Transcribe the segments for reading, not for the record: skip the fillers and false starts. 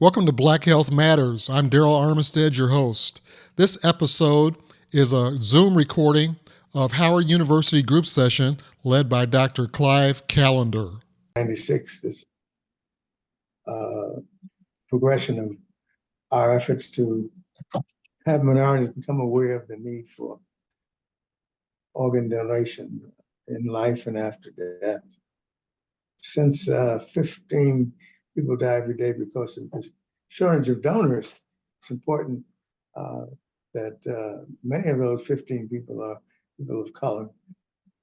Welcome to Black Health Matters. I'm Darryl Armistead, your host. This episode is a Zoom recording of Howard University group session led by Dr. Clive Callender. 96, this progression of our efforts to have minorities become aware of the need for organ donation in life and after death. Since 15 people die every day because of this shortage of donors, it's important that many of those 15 people are people of color.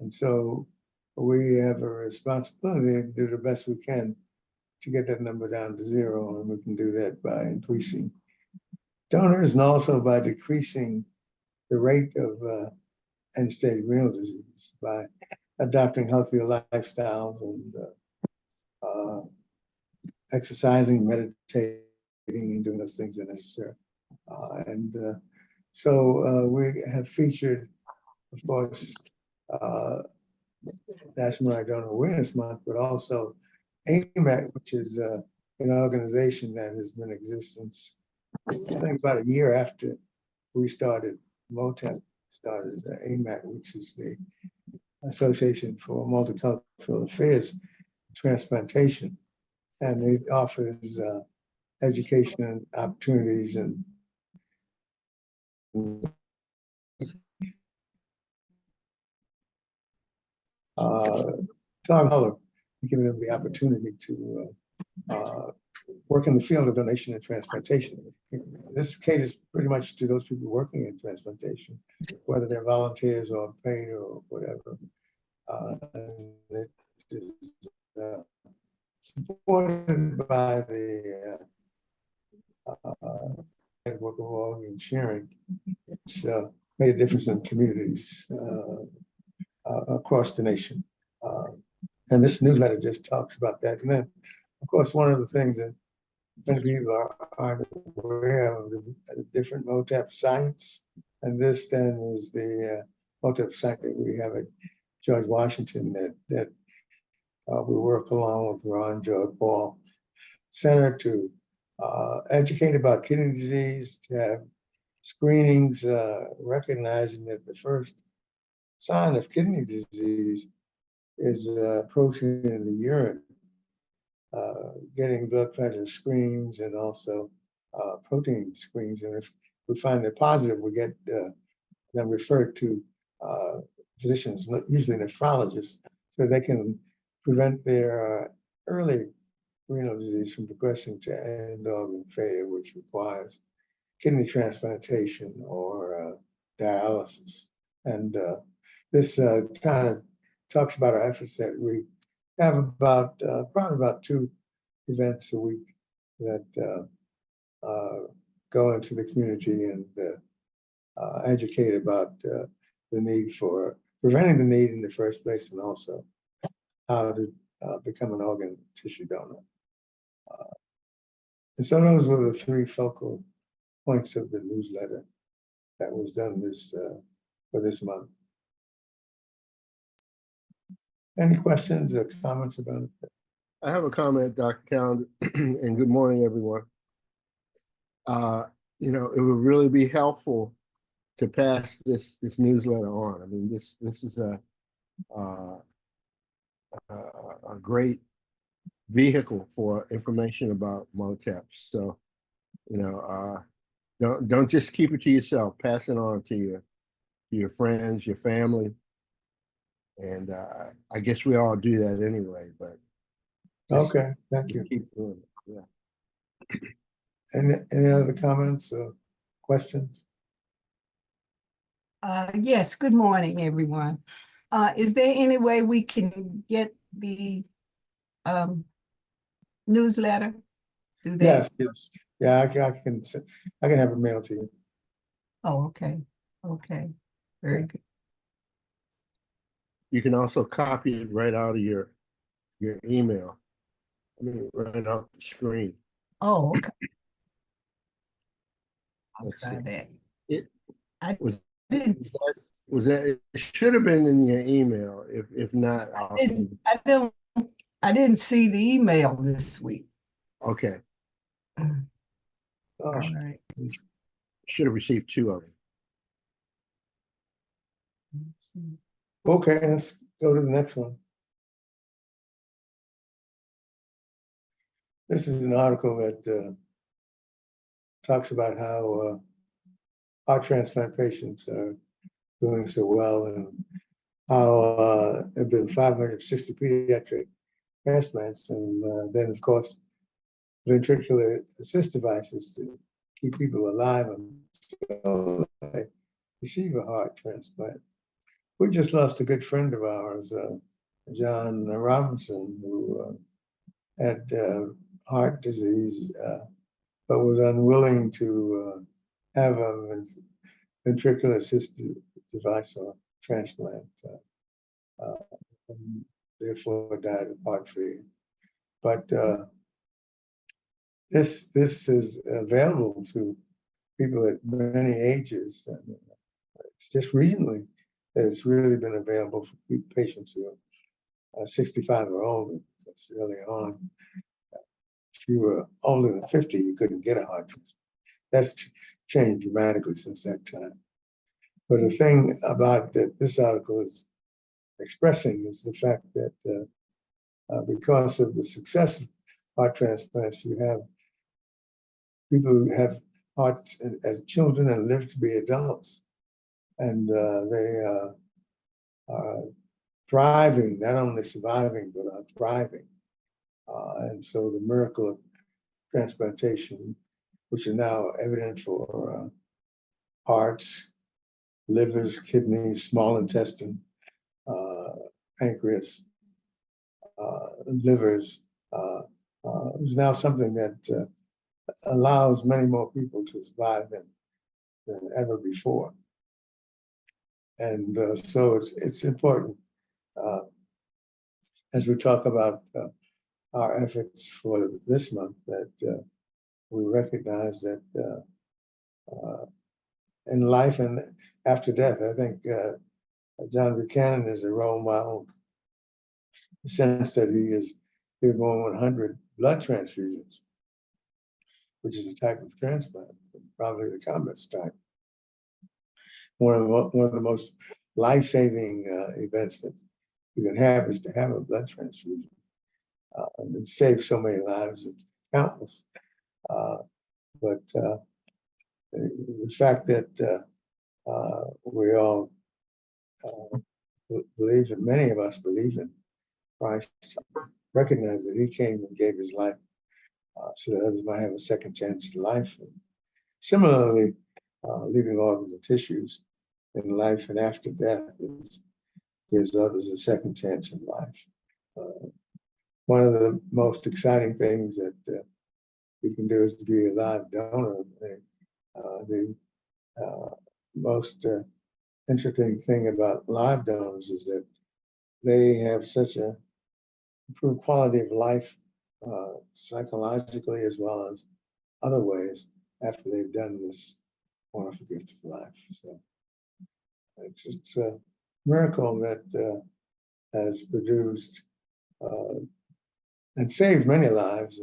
And so we have a responsibility to do the best we can to get that number down to zero, and we can do that by increasing donors and also by decreasing the rate of end-stage renal disease by adopting healthier lifestyles and exercising, meditating, and doing those things that are necessary. So we have featured, of course, National Minority Donor Awareness Month, but also AMAT, which is an organization that has been in existence, I think about a year after we started, MOTEP started AMAT, which is the Association for Multicultural Affairs Transplantation. And it offers education opportunities and giving them the opportunity to work in the field of donation and transplantation. This caters pretty much to those people working in transplantation, whether they're volunteers or paid or whatever. It is supported by the network of organ sharing. It's made a difference in communities across the nation. And this newsletter just talks about that. And then, of course, one of the things that many people aren't aware of the different MOTEP sites. And this then is the MOTEP site that we have at George Washington that we work along with Ron George Paul Center to educate about kidney disease, to have screenings recognizing that the first sign of kidney disease is protein in the urine, getting blood pressure screens and also protein screens. And if we find they're positive, we get them referred to physicians, usually nephrologists, so they can prevent their early renal disease from progressing to end organ failure, which requires kidney transplantation or dialysis. And this kind of talks about our efforts that we have about probably about 2 events a week that go into the community and educate about the need for preventing the need in the first place, and also how to become an organ tissue donor. And so those were the 3 focal points of the newsletter that was done for this month. Any questions or comments about it? I have a comment, Dr. Callender, and good morning, everyone. It would really be helpful to pass this newsletter on. I mean, this is a great vehicle for information about MOTEPs. So, don't just keep it to yourself. Pass it on to your friends, your family. And I guess we all do that anyway, but okay, thank you. Keep doing it. Yeah. Any other comments or questions? Yes, good morning, everyone. Is there any way we can get the newsletter? Yes. Yeah, I can have it mailed to you. Oh, okay. Okay, very good. You can also copy it right out of your email. I mean, right off the screen. Oh, okay. I'll Let's try see. that. It was that it should have been in your email. If not, I didn't see the email this week. Okay. Oh, All right. Should have received 2 of them. Let's see. okay, let's go to the next one. This is an article that talks about how heart transplant patients are doing so well, and how there have been 560 pediatric transplants, and then of course ventricular assist devices to keep people alive until they receive a heart transplant. We just lost a good friend of ours, John Robinson, who had heart disease, but was unwilling to have a ventricular assist device or transplant, and therefore died of heart failure. But this is available to people at many ages. And it's just recently that it's really been available for patients who are 65 or older. That's early on. If you were older than 50, you couldn't get a heart transplant. That's changed dramatically since that time. But the thing about that this article is expressing is the fact that because of the success of heart transplants, you have people who have hearts as children and live to be adults, and they are thriving, not only surviving, but are thriving. And so the miracle of transplantation, which is now evident for hearts, livers, kidneys, small intestine, pancreas, livers, is now something that allows many more people to survive than ever before. And so it's important as we talk about our efforts for this month that we recognize that in life and after death, I think John Buchanan is a role model in the sense that he is going 100 blood transfusions, which is a type of transplant, probably the commonest type. One of the most life-saving events that you can have is to have a blood transfusion. And it saves so many lives, it's countless. But the fact that we all believe, and many of us believe in Christ, recognize that he came and gave his life so that others might have a second chance at life. And similarly, leaving organs and tissues in life and after death gives others a second chance in life. One of the most exciting things that you can do is to be a live donor. The most interesting thing about live donors is that they have such a improved quality of life psychologically as well as other ways after they've done this wonderful gift of life. So it's a miracle that has produced and saved many lives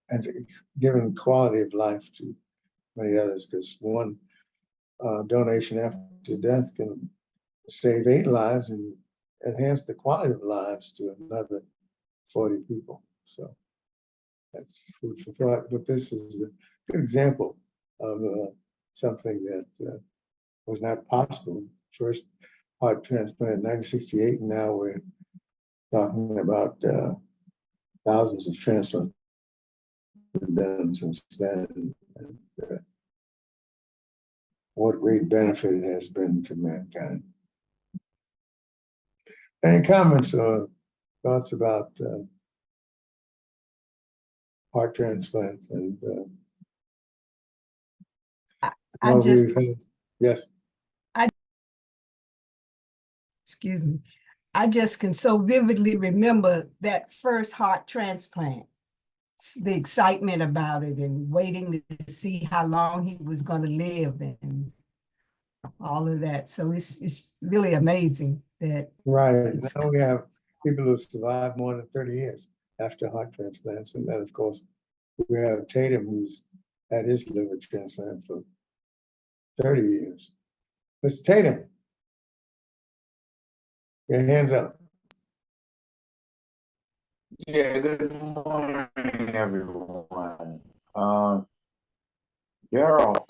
and given quality of life to many others, because one donation after death can save 8 lives and enhance the quality of lives to another 40 people. So that's food for thought. But this is a good example of something that was not possible. First heart transplant in 1968, and now we're talking about thousands of transplants done since then. And, what great benefit it has been to mankind. Any comments or thoughts about heart transplant? And I just, yes. excuse me, I just can so vividly remember that first heart transplant, the excitement about it and waiting to see how long he was going to live and all of that. So it's really amazing that. Right. Now we have people who survive more than 30 years after heart transplants. And then, of course, We have Tatum, who's had his liver transplant for 30 years. Mr. Tatum, your hands up. Yeah, good morning, everyone. Darryl,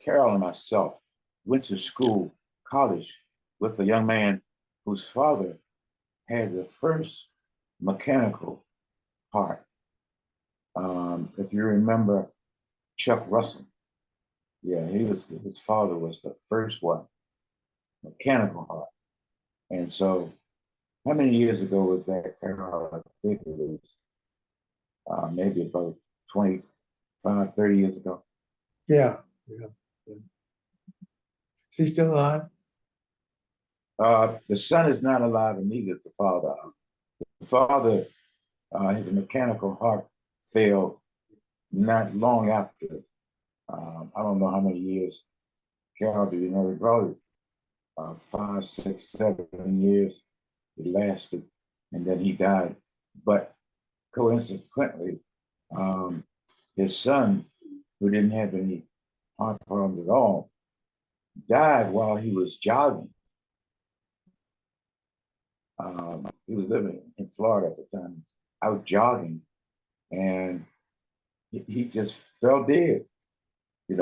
Carol, and myself went to school, college, with a young man whose father had the first mechanical heart. If you remember Chuck Russell, yeah, his father was the first one, mechanical heart. And so, how many years ago was that, Carol? I think it was maybe about 25, 30 years ago. Yeah. Is he still alive? The son is not alive, and neither is the father. The father, his mechanical heart failed not long after. I don't know how many years. Carol, do you know? Probably 5, 6, 7 years it lasted, and then he died. But coincidentally, his son, who didn't have any heart problems at all, died while he was jogging. He was living in Florida at the time, out jogging, and he just fell dead,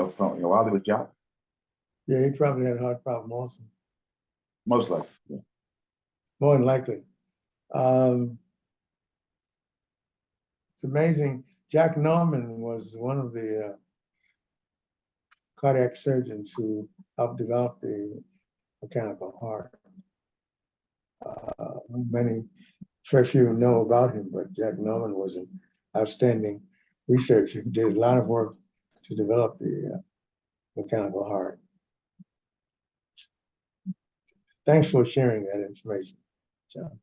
from while he was jogging. Yeah, he probably had a heart problem also. Most likely. Yeah. More than likely. It's amazing. Jack Norman was one of the cardiac surgeons who helped develop the mechanical heart. Very few know about him, but Jack Norman was an outstanding researcher who did a lot of work to develop the mechanical heart. Thanks for sharing that information, John.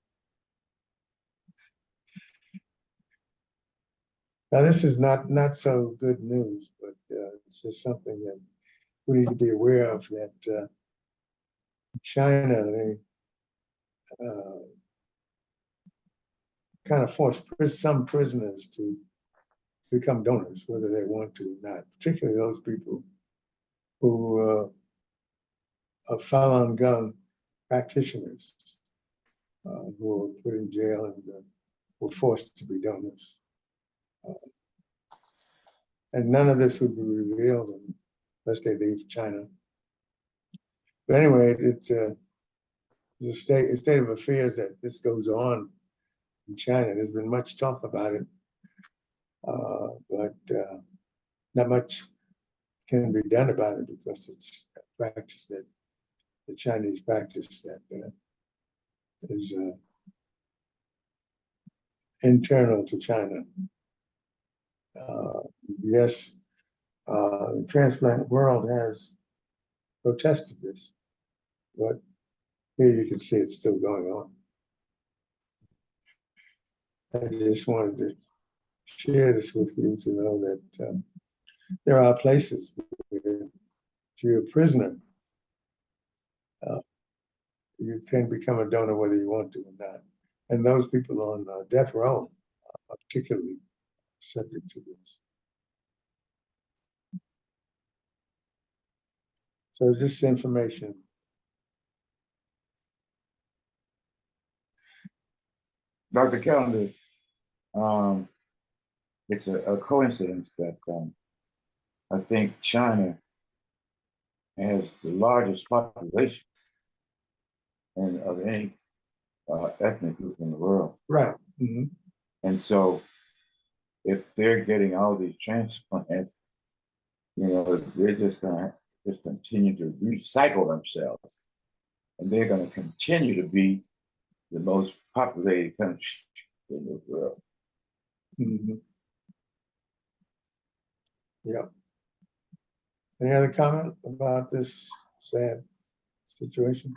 Now, this is not so good news, but it's just something that we need to be aware of, that China, they kind of force some prisoners to become donors, whether they want to or not, particularly those people who are Falun Gong practitioners who were put in jail and were forced to be donors. And none of this would be revealed unless they leave China. But anyway, it's a state of affairs that this goes on in China. There's been much talk about it, but not much can be done about it because it's a practice that the Chinese practice that is internal to China. Yes, the transplant world has protested this, but here you can see it's still going on. I just wanted to share this with you to know that there are places where if you're a prisoner, you can become a donor whether you want to or not. And those people on death row are particularly subject to this. So just information. Dr. Callender, it's a coincidence that I think China has the largest population of any ethnic group in the world. Right. Mm-hmm. And so if they're getting all these transplants, they're just going to just continue to recycle themselves. And they're going to continue to be the most populated country in the world. Mm-hmm. Yeah. Any other comment about this sad situation?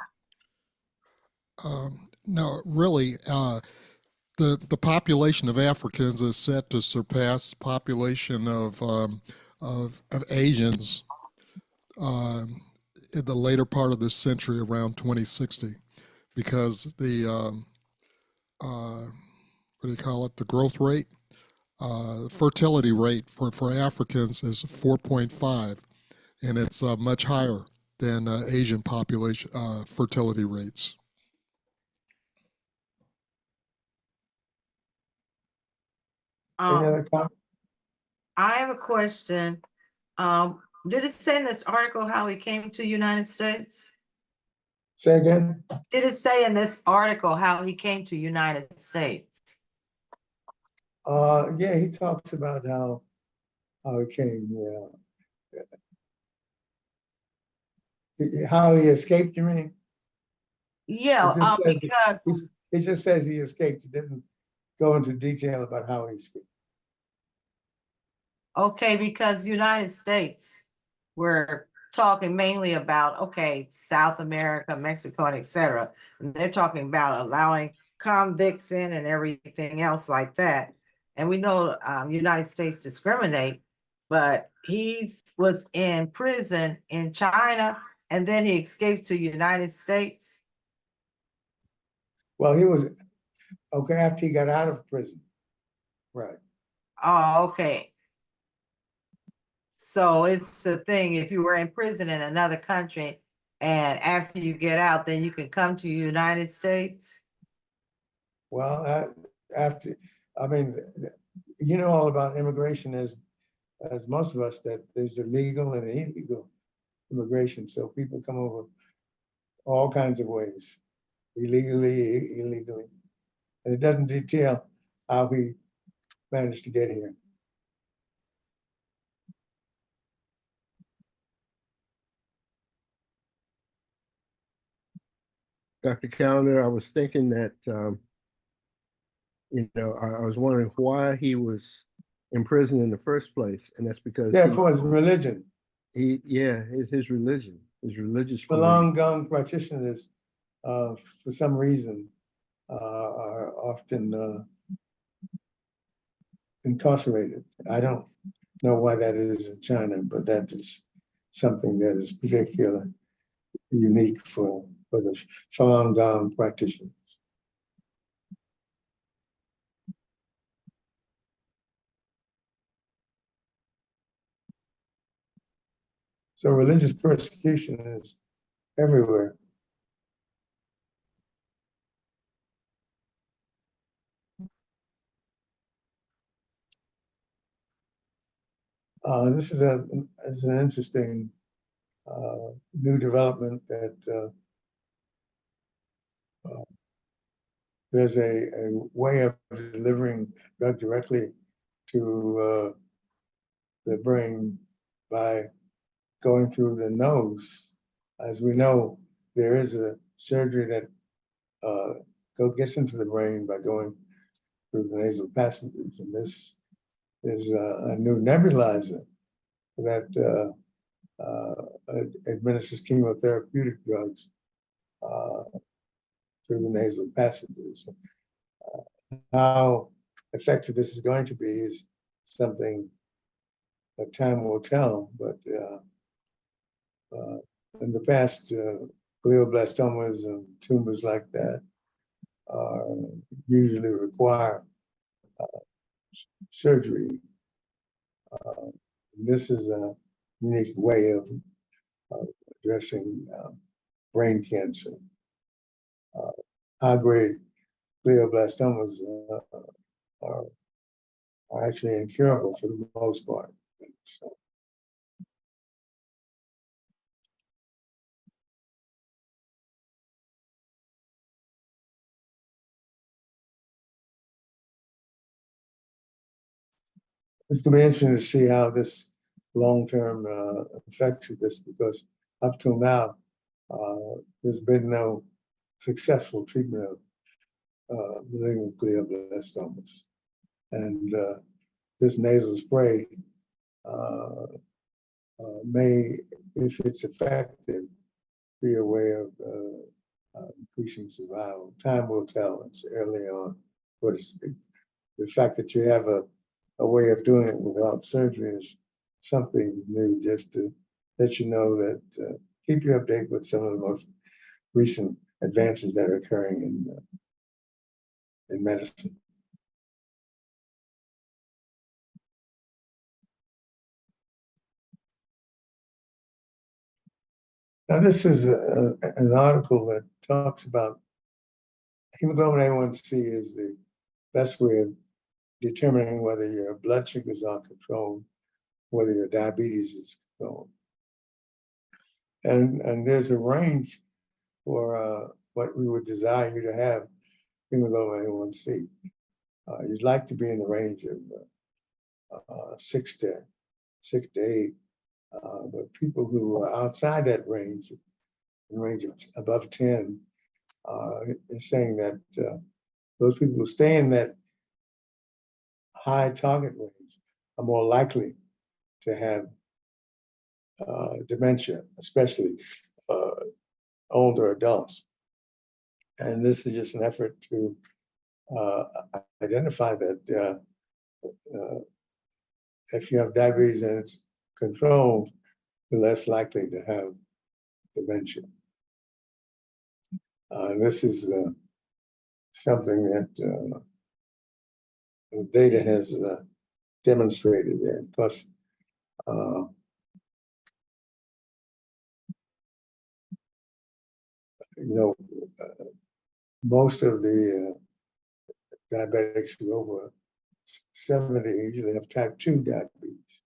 No, really, the population of Africans is set to surpass the population of Asians in the later part of this century, around 2060, because the what do you call it? The growth rate fertility rate for Africans is 4.5, and it's much higher than Asian population fertility rates. Any other comments? I have a question. Did it say in this article how he came to the United States? Say again? Did it say in this article how he came to United States? Yeah, he talks about how it came, how he escaped, you mean? Yeah, because It just says he escaped. He didn't go into detail about how he escaped. okay, because United States, we're talking mainly about, okay, South America, Mexico, and et cetera. And they're talking about allowing convicts in and everything else like that. And we know United States discriminate, but he was in prison in China and then he escaped to United States. Well, he was, okay, after he got out of prison. Right. Oh, okay. So it's the thing, if you were in prison in another country and after you get out, then you can come to the United States? Well, after, I mean, you know all about immigration as most of us, that there's illegal and illegal immigration. So people come over all kinds of ways, illegally, illegally. And it doesn't detail how he managed to get here. Dr. Callender, I was thinking that, I was wondering why he was in prison in the first place. And that's because Yeah, for his religion. his religion, his religious belief. Falun Gong practitioners, for some reason, are often incarcerated. I don't know why that is in China, but that is something that is particularly unique for the Falun Gong practitioners. So religious persecution is everywhere. This is an interesting new development that there's a way of delivering drug directly to the brain by going through the nose. As we know, there is a surgery that gets into the brain by going through the nasal passages, and this is a new nebulizer that administers chemotherapeutic drugs through the nasal passages. How effective this is going to be is something that time will tell, but in the past, glioblastomas and tumors like that usually require surgery. This is a unique way of addressing brain cancer. High-grade glioblastomas are actually incurable for the most part. So, it's going to be interesting to see how this long-term effects of this, because up till now, there's been no successful treatment of malignant glioblastomas. And this nasal spray may, if it's effective, be a way of increasing survival. Time will tell. It's early on, but the fact that you have a way of doing it without surgery is something new, just to let you know that keep you updated with some of the most recent advances that are occurring in medicine. Now, this is an article that talks about hemoglobin A1C is the best way of determining whether your blood sugars are controlled, whether your diabetes is controlled. And there's a range for what we would desire you to have hemoglobin A1C. You'd like to be in the range of 6 to 8, but people who are outside that range, in the range of above 10, is saying that those people who stay in that high target range are more likely to have dementia, especially older adults. And this is just an effort to identify that if you have diabetes and it's controlled, you're less likely to have dementia. This is something that data has demonstrated there. Plus, most of the diabetics who are over 70 usually have type 2 diabetes.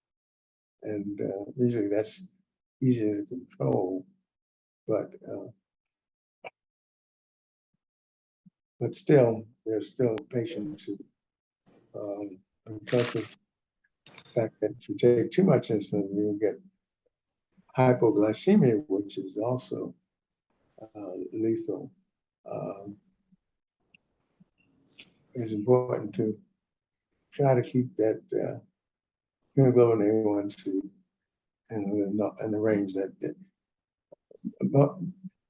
And usually that's easier to control, but still, there's still patients who, because of the fact that if you take too much insulin, you get hypoglycemia, which is also lethal. It's important to try to keep that hemoglobin A1C in the range that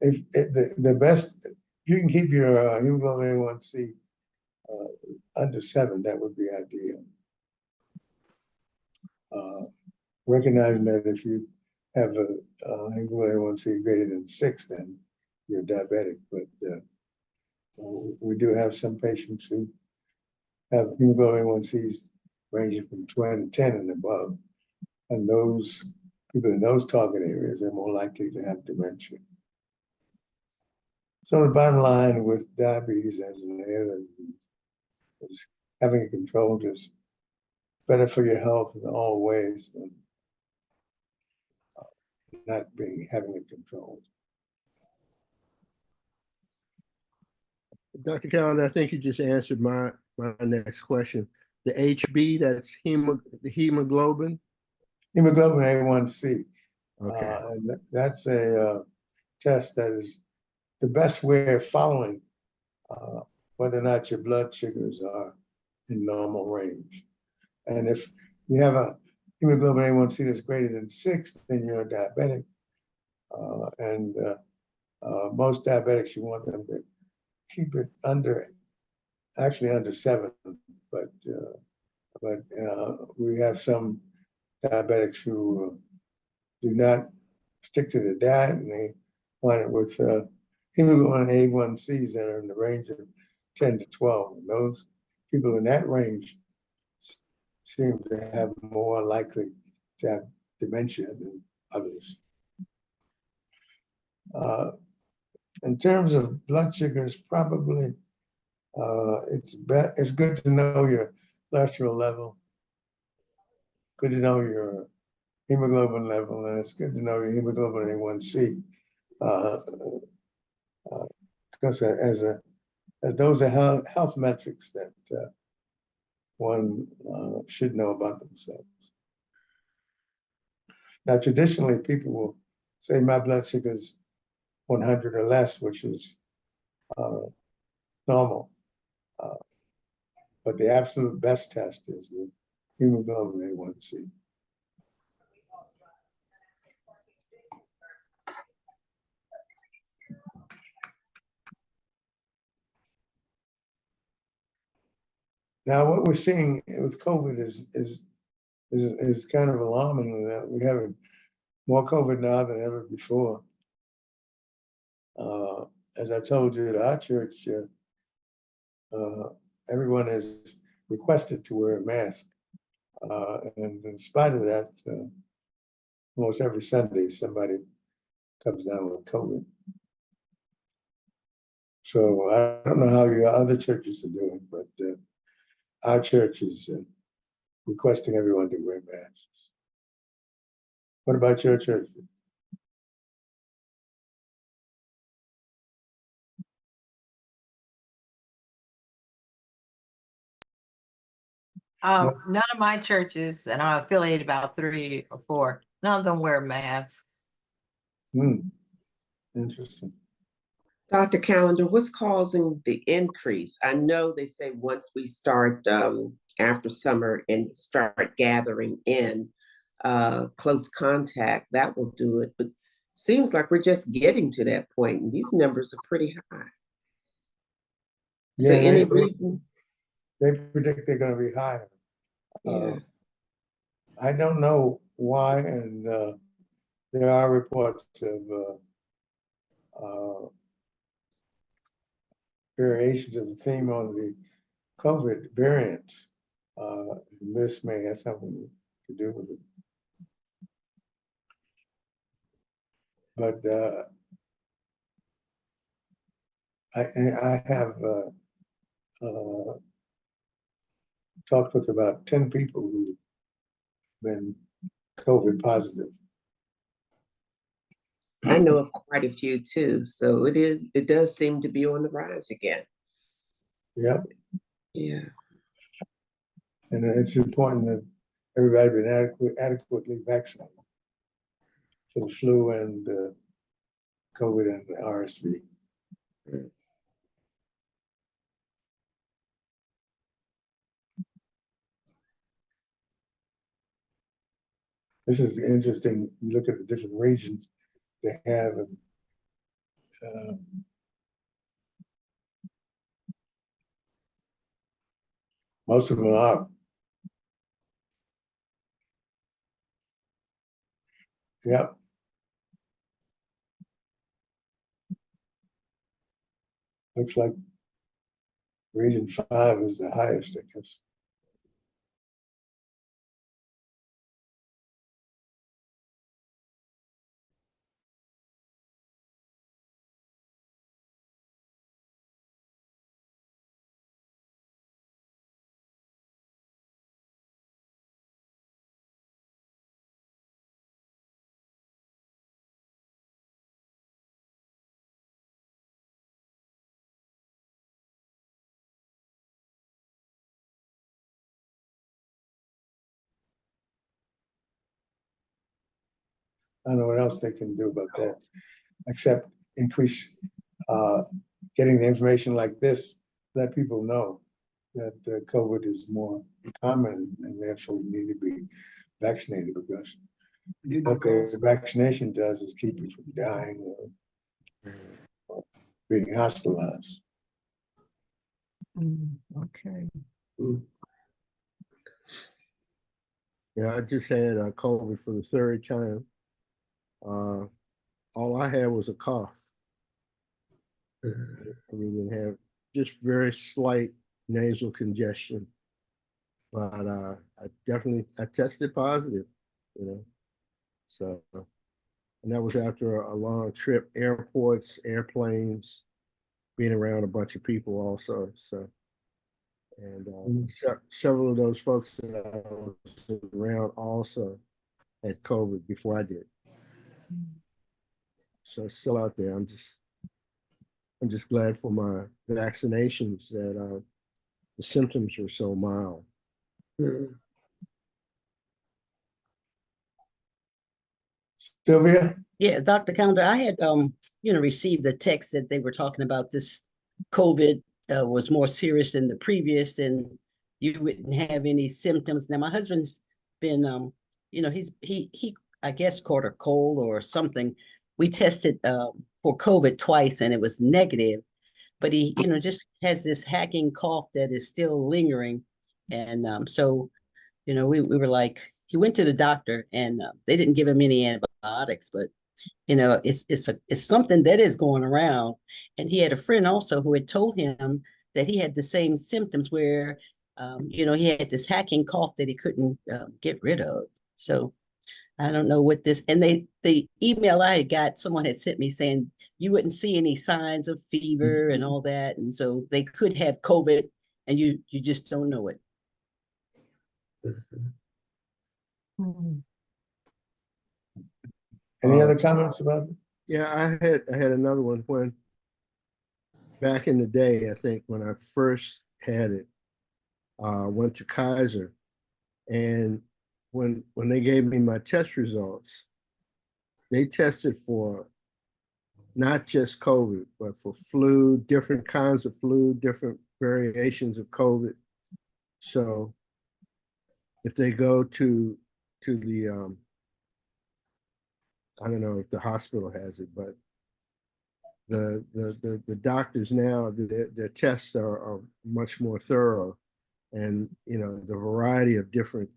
if the best, if you can keep your hemoglobin A1C under 7, that would be ideal. Recognizing that if you have a hemoglobin A1C greater than 6, then you're diabetic. But we do have some patients who have hemoglobin A1Cs ranging from 10 and above. And those people in those target areas are more likely to have dementia. So the bottom line with diabetes as an area is having it controlled is better for your health in all ways than not having it controlled. Dr. Calendar, I think you just answered my next question. The HB, that's the hemoglobin? Hemoglobin A1C. Okay. And that's a test that is the best way of following whether or not your blood sugars are in normal range. And if you have a hemoglobin A1C that's greater than 6, then you're a diabetic. Most diabetics, you want them to keep it under 7, but we have some diabetics who do not stick to the diet, and they find it with hemoglobin A1Cs that are in the range of 10 to 12. And those people in that range seem to have more likely to have dementia than others. In terms of blood sugars, probably it's good to know your cholesterol level, good to know your hemoglobin level, and it's good to know your hemoglobin A1C, because as those are health metrics that one should know about themselves. Now, traditionally, people will say my blood sugar is 100 or less, which is normal. But the absolute best test is the hemoglobin A1C. Now, what we're seeing with COVID is kind of alarming, that we have more COVID now than ever before. As I told you, at our church, everyone is requested to wear a mask. And in spite of that, almost every Sunday, somebody comes down with COVID. So I don't know how your other churches are doing, but our church is requesting everyone to wear masks. What about your church? None of my churches, and I'm affiliated about 3 or 4, none of them wear masks. Interesting. Dr. Calendar, what's causing the increase? I know they say once we start after summer and start gathering in close contact, that will do it. But seems like we're just getting to that point, and these numbers are pretty high. Yeah, So any reason? They predict they're going to be higher. Yeah. I don't know why, and there are reports of variations of the theme on the COVID variants. And this may have something to do with it. But I have talked with about 10 people who've been COVID positive. I know of quite a few too. So it does seem to be on the rise again. Yep. Yeah. And it's important that everybody be adequately vaccinated for the flu and COVID and RSV. This is interesting. You look at the different regions they have. Most of them are. Yep. Looks like region 5 is the highest, I guess. I don't know what else they can do about that, except increase getting the information like this, let people know that COVID is more common and therefore you need to be vaccinated, because what the vaccination does is keep you from dying or being hospitalized. Okay. Yeah, I just had COVID for the 3rd time. All I had was a cough. I didn't have just very slight nasal congestion, but I tested positive, you know. So, and that was after a long trip, airports, airplanes, being around a bunch of people also. So, and several of those folks that I was around also had COVID before I did. So it's still out there. I'm just glad for my vaccinations that the symptoms were so mild. Sylvia? Yeah, Dr. Calendar, I had received a text that they were talking about this COVID was more serious than the previous, and you wouldn't have any symptoms. Now, my husband's been he I guess caught a cold or something. We tested for COVID twice and it was negative, but he just has this hacking cough that is still lingering, and so we were like, he went to the doctor and they didn't give him any antibiotics, but it's something that is going around. And he had a friend also who had told him that he had the same symptoms where he had this hacking cough that he couldn't get rid of. So I don't know what this, and the email I had got, someone had sent me saying you wouldn't see any signs of fever and all that. And so they could have COVID and you just don't know it. Mhm. Any other comments about it? Yeah, I had another one when back in the day, I think when I first had it, went to Kaiser, and when they gave me my test results, they tested for not just COVID, but for flu, different kinds of flu, different variations of COVID. So if they go to the I don't know if the hospital has it, but the doctors now, their tests are much more thorough, and the variety of different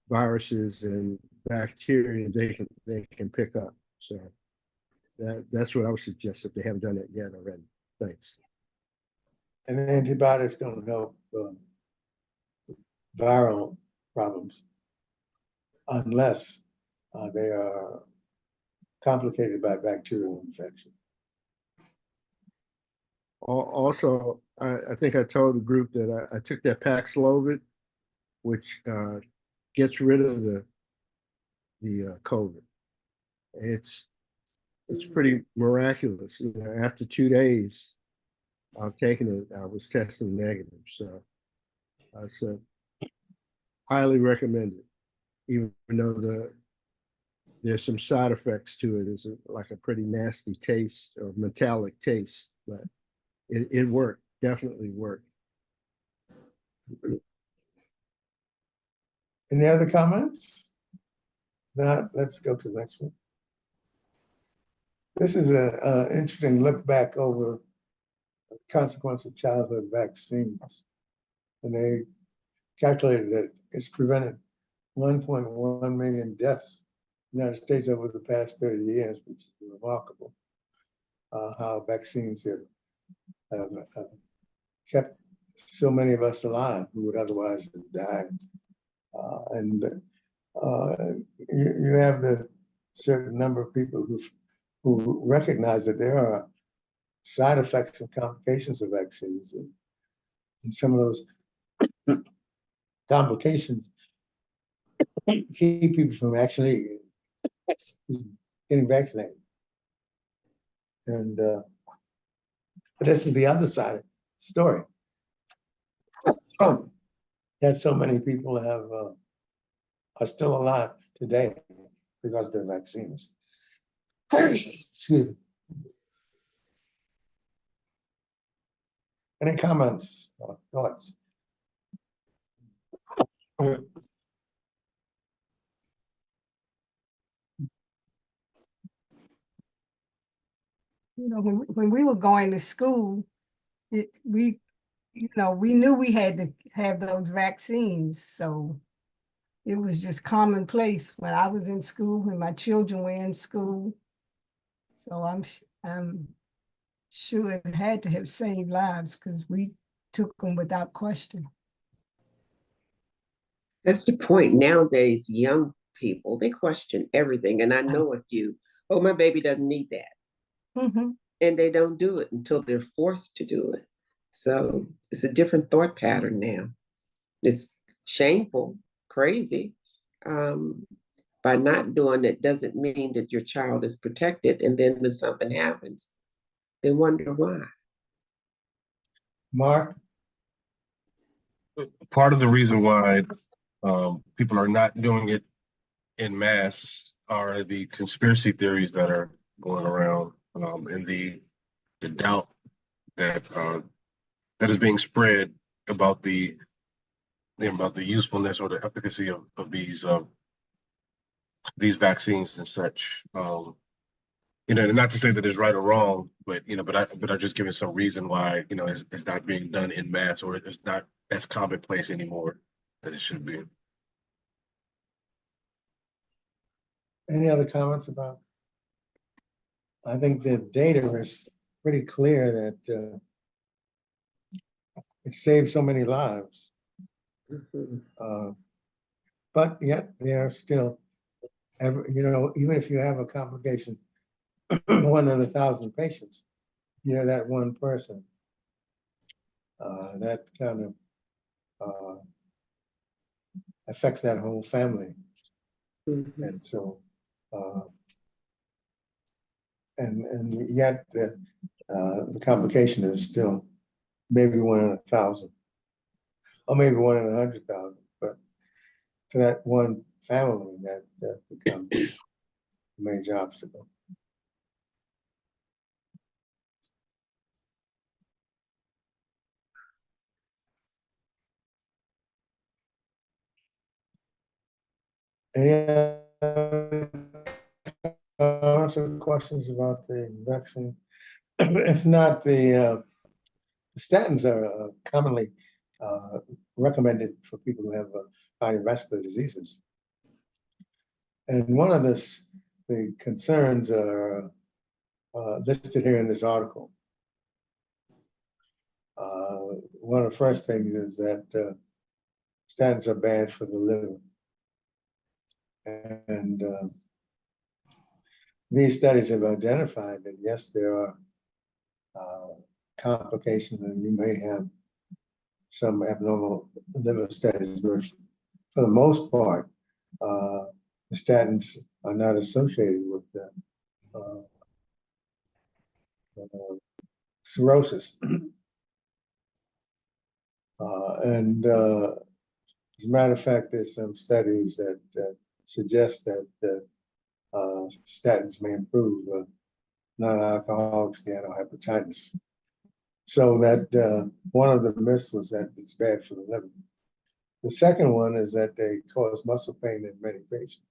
viruses and bacteria they can pick up. So that's what I would suggest if they haven't done it yet already. Thanks. And antibiotics don't help viral problems unless they are complicated by bacterial infection. Also, I think I told the group that I took that Paxlovid, which gets rid of the COVID. It's pretty miraculous. After 2 days of taking it, I was testing negative. So I said, highly recommended, even though there's some side effects to it. It's like a pretty nasty taste or metallic taste, but it worked, definitely worked. Any other comments? Now, let's go to the next one. This is an interesting look back over the consequence of childhood vaccines. And they calculated that it's prevented 1.1 million deaths in the United States over the past 30 years, which is remarkable. How vaccines have kept so many of us alive who would otherwise have died. You have the certain number of people who recognize that there are side effects and complications of vaccines, and some of those complications keep people from actually getting vaccinated. And this is the other side of the story. That so many people are still alive today because of their vaccines. Excuse me. Any comments or thoughts? When we were going to school, we knew we had to have those vaccines. So it was just commonplace when I was in school, when my children were in school. So I'm sure it had to have saved lives because we took them without question. That's the point. Nowadays, young people, they question everything. And I know a few, oh, my baby doesn't need that. Mm-hmm. And they don't do it until they're forced to do it. So it's a different thought pattern now. It's shameful, crazy. By not doing it doesn't mean that your child is protected. And then when something happens, they wonder why. Mark? Part of the reason why people are not doing it in mass are the conspiracy theories that are going around, and the doubt that that is being spread about the usefulness or the efficacy of these vaccines and such. Not to say that it's right or wrong, but I'm just giving some reason why it's not being done in mass, or it's not as commonplace anymore as it should be. Any other comments about? I think the data is pretty clear that it saves so many lives. Mhm. But yet there are still, even if you have a complication, 1 in 1,000 patients, that one person, that kind of affects that whole family. Mhm. And so, and yet the complication is still maybe 1 in 1,000, or maybe 1 in 100,000. But to that one family, that becomes a major obstacle. Any other questions about the vaccine? If not, the statins are commonly recommended for people who have cardiovascular diseases. And one of the concerns are listed here in this article. One of the first things is that statins are bad for the liver. And these studies have identified that, yes, there are complications and you may have some abnormal liver status, but for the most part, the statins are not associated with cirrhosis. And as a matter of fact, there's some studies that suggest that statins may improve non-alcoholic steatohepatitis. So that one of the myths was that it's bad for the liver. The second one is that they cause muscle pain in many patients.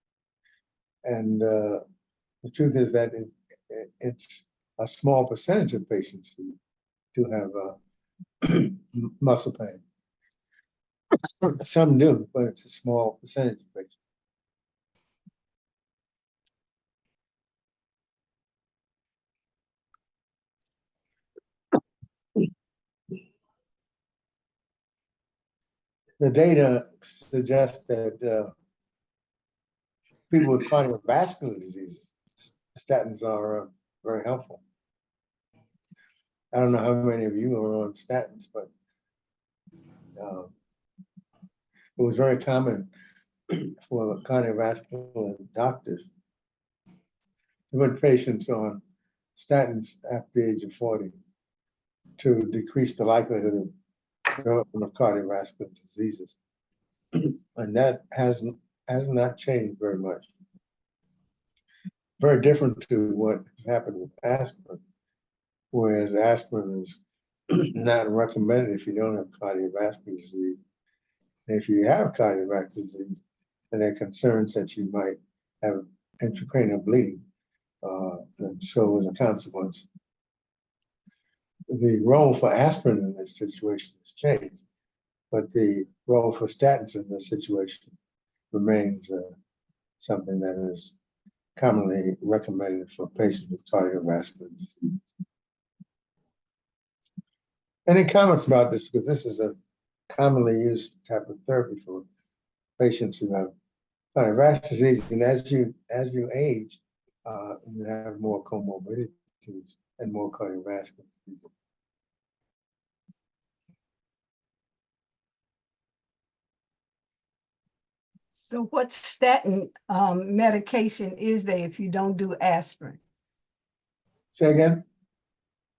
And the truth is that it's a small percentage of patients who do have muscle pain. Some do, but it's a small percentage of patients. The data suggests that people with cardiovascular diseases, statins are very helpful. I don't know how many of you are on statins, but it was very common for cardiovascular doctors to put patients on statins after the age of 40 to decrease the likelihood of development of cardiovascular diseases. And that has not changed very much. Very different to what has happened with aspirin, whereas aspirin is not recommended if you don't have cardiovascular disease. And if you have cardiovascular disease, and there are concerns that you might have intracranial bleeding, and so as a consequence, the role for aspirin in this situation has changed, but the role for statins in this situation remains something that is commonly recommended for patients with cardiovascular disease. Any comments about this? Because this is a commonly used type of therapy for patients who have cardiovascular disease, and as you age, you have more comorbidities and more cardiovascular disease. So what statin medication is there if you don't do aspirin? Say again?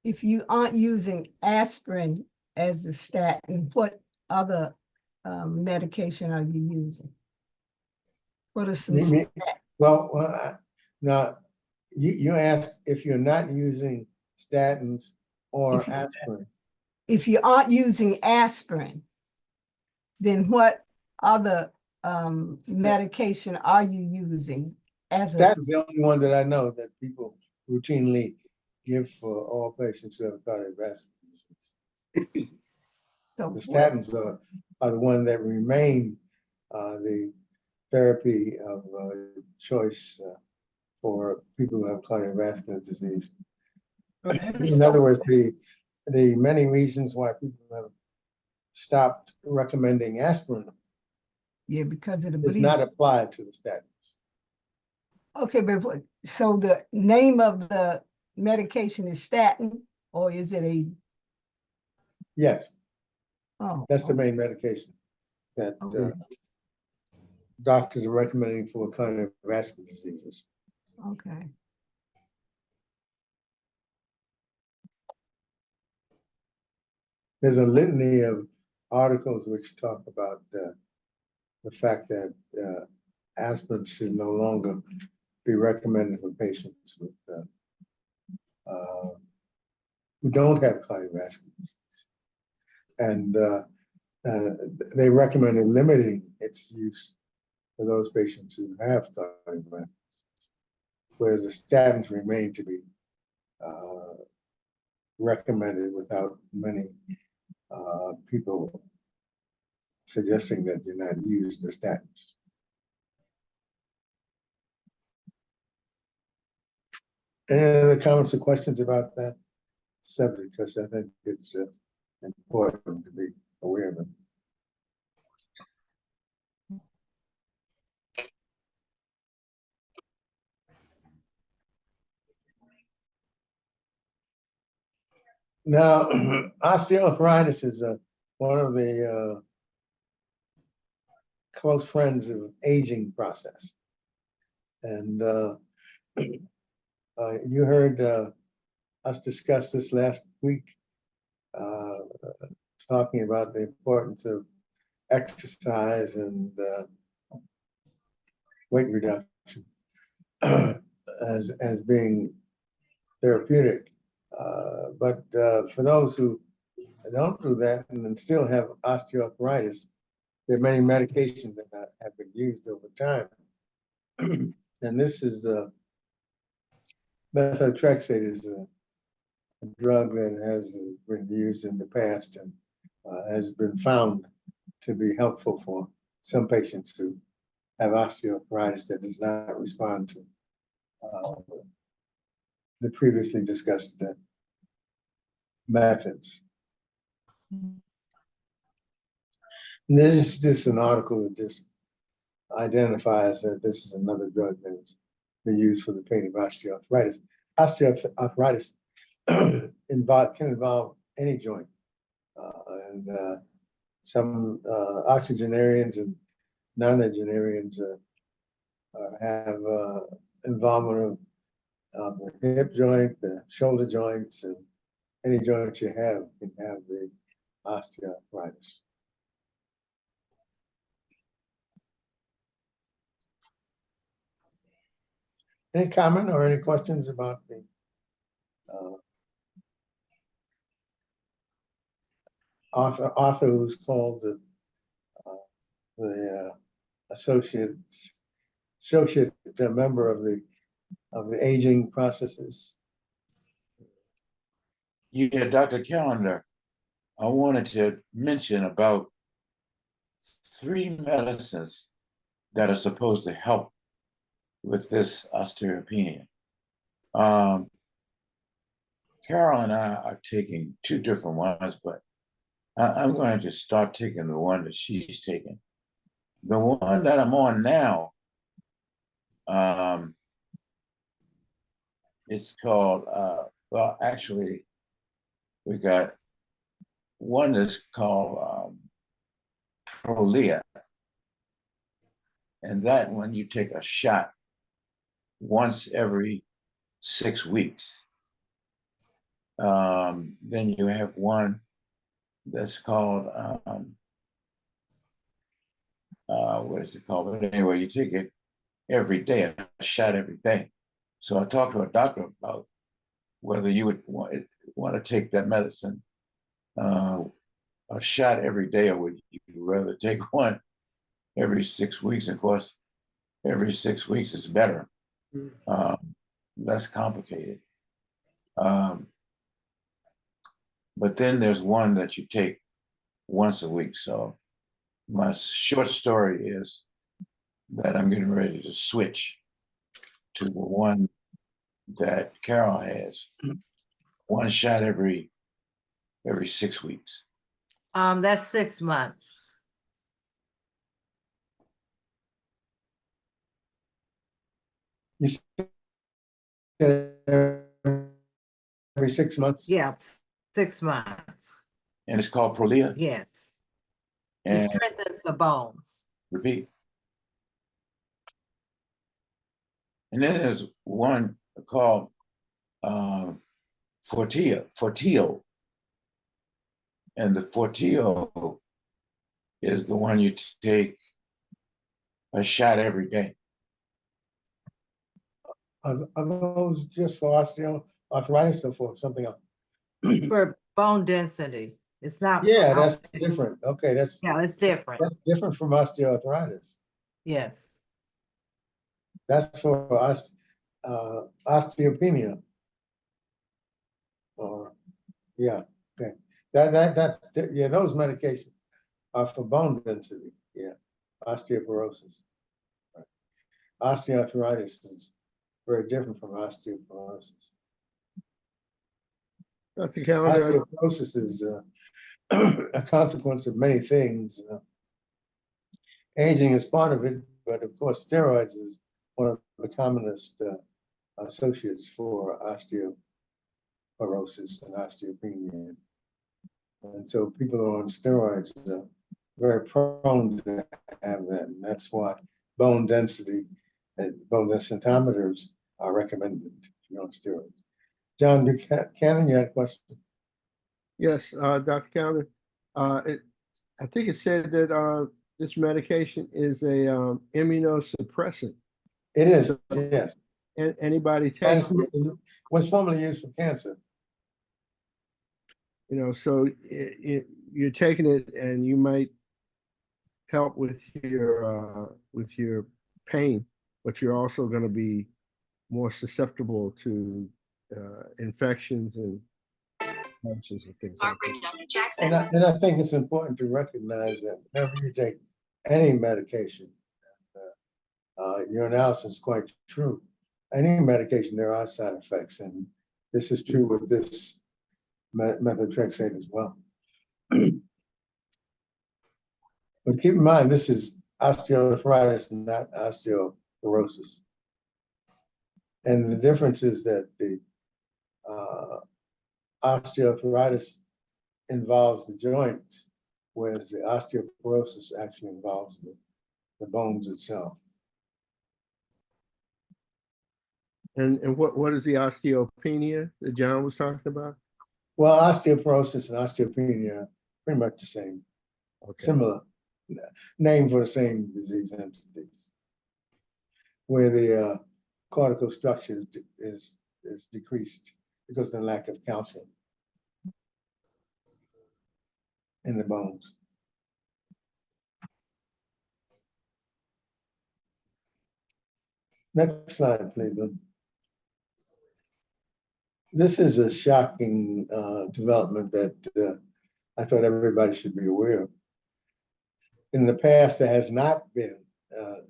If you aren't using aspirin as a statin, what other medication are you using? What are some statins? Well, now you asked if you're not using statins or aspirin. If you aren't using aspirin, then what other medication are you using as a? Statin's the only one that I know that people routinely give for all patients who have cardiovascular disease. So the statins are the one that remain the therapy of choice for people who have cardiovascular disease. In other words, the many reasons why people have stopped recommending aspirin Yeah, because of the It's bleeding. not applied to the statins. Okay, but so the name of the medication is statin, or is it a, Yes, oh, that's the main medication that Okay. doctors are recommending for cardiovascular diseases. okay. There's a litany of articles which talk about the fact that aspirin should no longer be recommended for patients with who don't have cardiovascular disease. And they recommended limiting its use for those patients who have cardiovascular disease, whereas the statins remain to be recommended without many people suggesting that you not use the statins. Any other comments or questions about that subject? Because I think it's important to be aware of it. Now, osteoarthritis is one of the close friends of aging process. And you heard us discuss this last week, talking about the importance of exercise and weight reduction as being therapeutic. But for those who don't do that and then still have osteoarthritis, there are many medications that have been used over time. And this is methotrexate is a drug that has been used in the past and has been found to be helpful for some patients who have osteoarthritis that does not respond to the previously discussed methods. And this is just an article that just identifies that this is another drug that's been used for the pain of osteoarthritis. Osteoarthritis can involve any joint, and some octogenarians and nonagenarians have involvement of the hip joint, the shoulder joints, and any joint you have can have the osteoarthritis. Any comment or any questions about the author who's called the associate member of the aging processes? Yeah, Dr. Callender, I wanted to mention about 3 medicines that are supposed to help with this osteopenia. Carol and I are taking 2 different ones, but I'm going to start taking the one that she's taking. The one that I'm on now, it's called, well, actually, we got one that's called Prolia. And that one you take a shot once every 6 weeks. Then you have one that's called, what is it called? But anyway, you take it every day, a shot every day. So I talked to a doctor about whether you would want to take that medicine a shot every day, or would you rather take one every 6 weeks? Of course, every 6 weeks is better, less complicated. But then there's one that you take once a week. So my short story is that I'm getting ready to switch to the one that Carol has, one shot every 6 weeks. That's 6 months. You said every 6 months? Yeah, 6 months. And it's called Prolia. Yes. It And strengthens the bones. repeat. And then there's one called Forteo. And the Forteo is the one you take a shot every day. Are those just for osteoarthritis or for something else? For bone density. It's not. Yeah, that's different. Okay, Yeah, it's different. that's different from osteoarthritis. Yes. That's for osteopenia. Or yeah, okay. Yeah, those medications are for bone density. Yeah, osteoporosis. Right. Osteoarthritis is very different from osteoporosis. Dr. Calendar, Osteoporosis is a consequence of many things. Aging is part of it, but of course, steroids is one of the commonest associates for osteoporosis and osteopenia. And so people who are on steroids are very prone to have that. And that's why bone density and bone densimeters are recommended if you're on steroids. John Buchanan, you had a question? yes, Dr. Calendar, I think it said that this medication is a immunosuppressant. It is, yes. And anybody And takes it, it was formerly used for cancer. so you're taking it and you might help with your pain, but you're also going to be more susceptible to infections and infections and things like that. And I think it's important to recognize that whenever you take any medication, your analysis is quite true. Any medication, there are side effects, and this is true with this methotrexate as well. But keep in mind, this is osteoarthritis, not osteoporosis. And the difference is that the osteoarthritis involves the joints, whereas the osteoporosis actually involves the bones itself. And what is the osteopenia that John was talking about? Well, osteoporosis and osteopenia are pretty much the same, similar name for the same disease entities, where the cortical structure is decreased because of the lack of calcium in the bones. Next slide, please. This is a shocking development that I thought everybody should be aware of. In the past, there has not been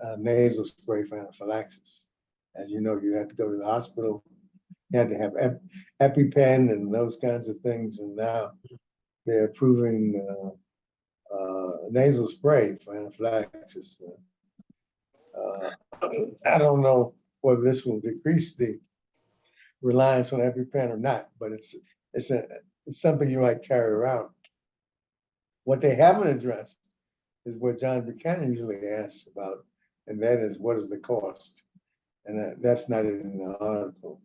a nasal spray for anaphylaxis. As you know, you had to go to the hospital, you had to have EpiPen and those kinds of things, and now they're approving nasal spray for anaphylaxis. I don't know whether this will decrease the reliance on EpiPen or not, but it's something you might carry around. What they haven't addressed is what John Buchanan usually asks about, and that is what is the cost? And that's not in the article.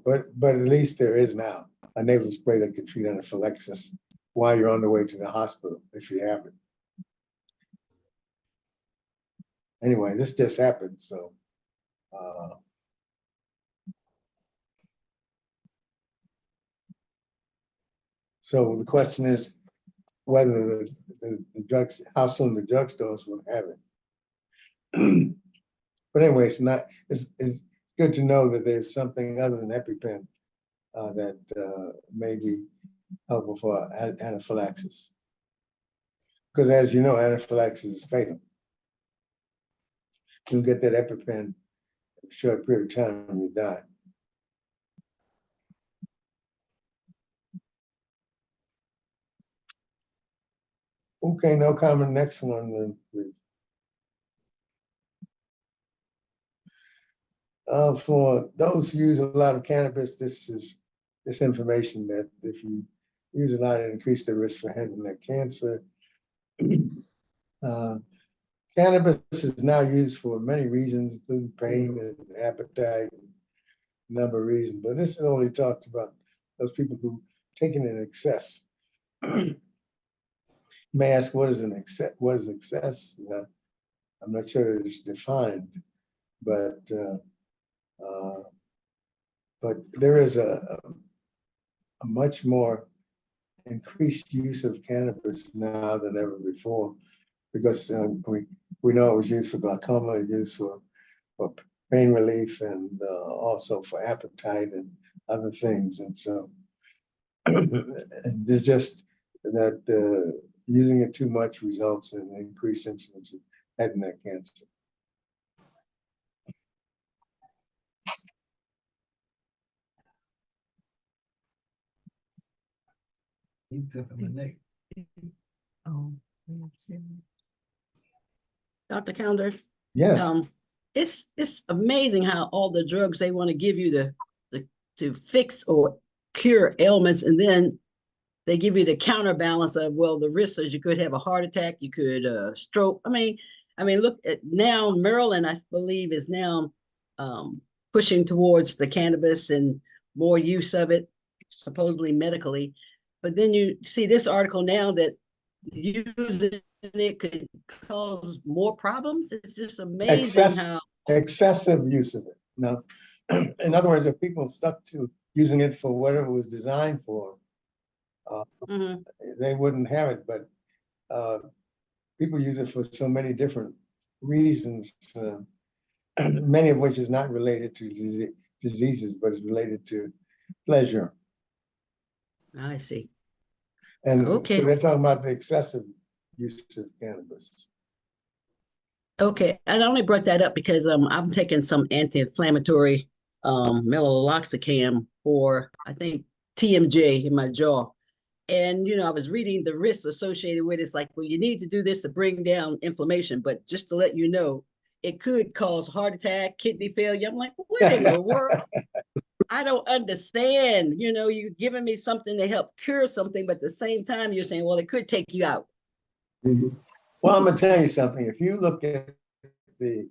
But at least there is now a nasal spray that can treat anaphylaxis while you're on the way to the hospital if you have it. Anyway, this just happened, so. So the question is whether the drugs, how soon the drugstores will have it. But anyway, it's good to know that there's something other than EpiPen that may be helpful for anaphylaxis. Because as you know, anaphylaxis is fatal. You get that EpiPen in a short period of time and you die. Okay, no comment. Next one, then, please. For those who use a lot of cannabis, this information that if you use a lot, it increases the risk for head and neck cancer. Cannabis is now used for many reasons, including pain and appetite, and a number of reasons. But this is only talked about those people who take it in excess. You may ask, what is an excess? What is excess? I'm not sure that it's defined, but there is a much more increased use of cannabis now than ever before, because we know it was used for glaucoma, used for pain relief, and also for appetite and other things. And so there's just that using it too much results in increased incidence of head and neck cancer. Oh, Dr. Calendar, Yes. It's amazing how all the drugs they want to give you to fix or cure ailments, and then they give you the counterbalance of, well, the risk is you could have a heart attack, you could stroke. I mean, look at now Maryland, I believe, is now pushing towards the cannabis and more use of it, supposedly medically. But then you see this article now that using it could cause more problems. It's just amazing how excessive use of it. Now, in other words, if people stuck to using it for what it was designed for, they wouldn't have it. But people use it for so many different reasons, many of which is not related to diseases, but is related to pleasure. I see. And okay. So they're talking about the excessive use of cannabis. Okay, and I only brought that up because I'm taking some anti-inflammatory meloxicam for, I think, TMJ in my jaw. And, I was reading the risks associated with it. It's like, well, you need to do this to bring down inflammation, but just to let you know, it could cause heart attack, kidney failure. I'm like, what in the world? I don't understand. You're giving me something to help cure something, but at the same time, you're saying, well, it could take you out. Well, I'm gonna tell you something. If you look at the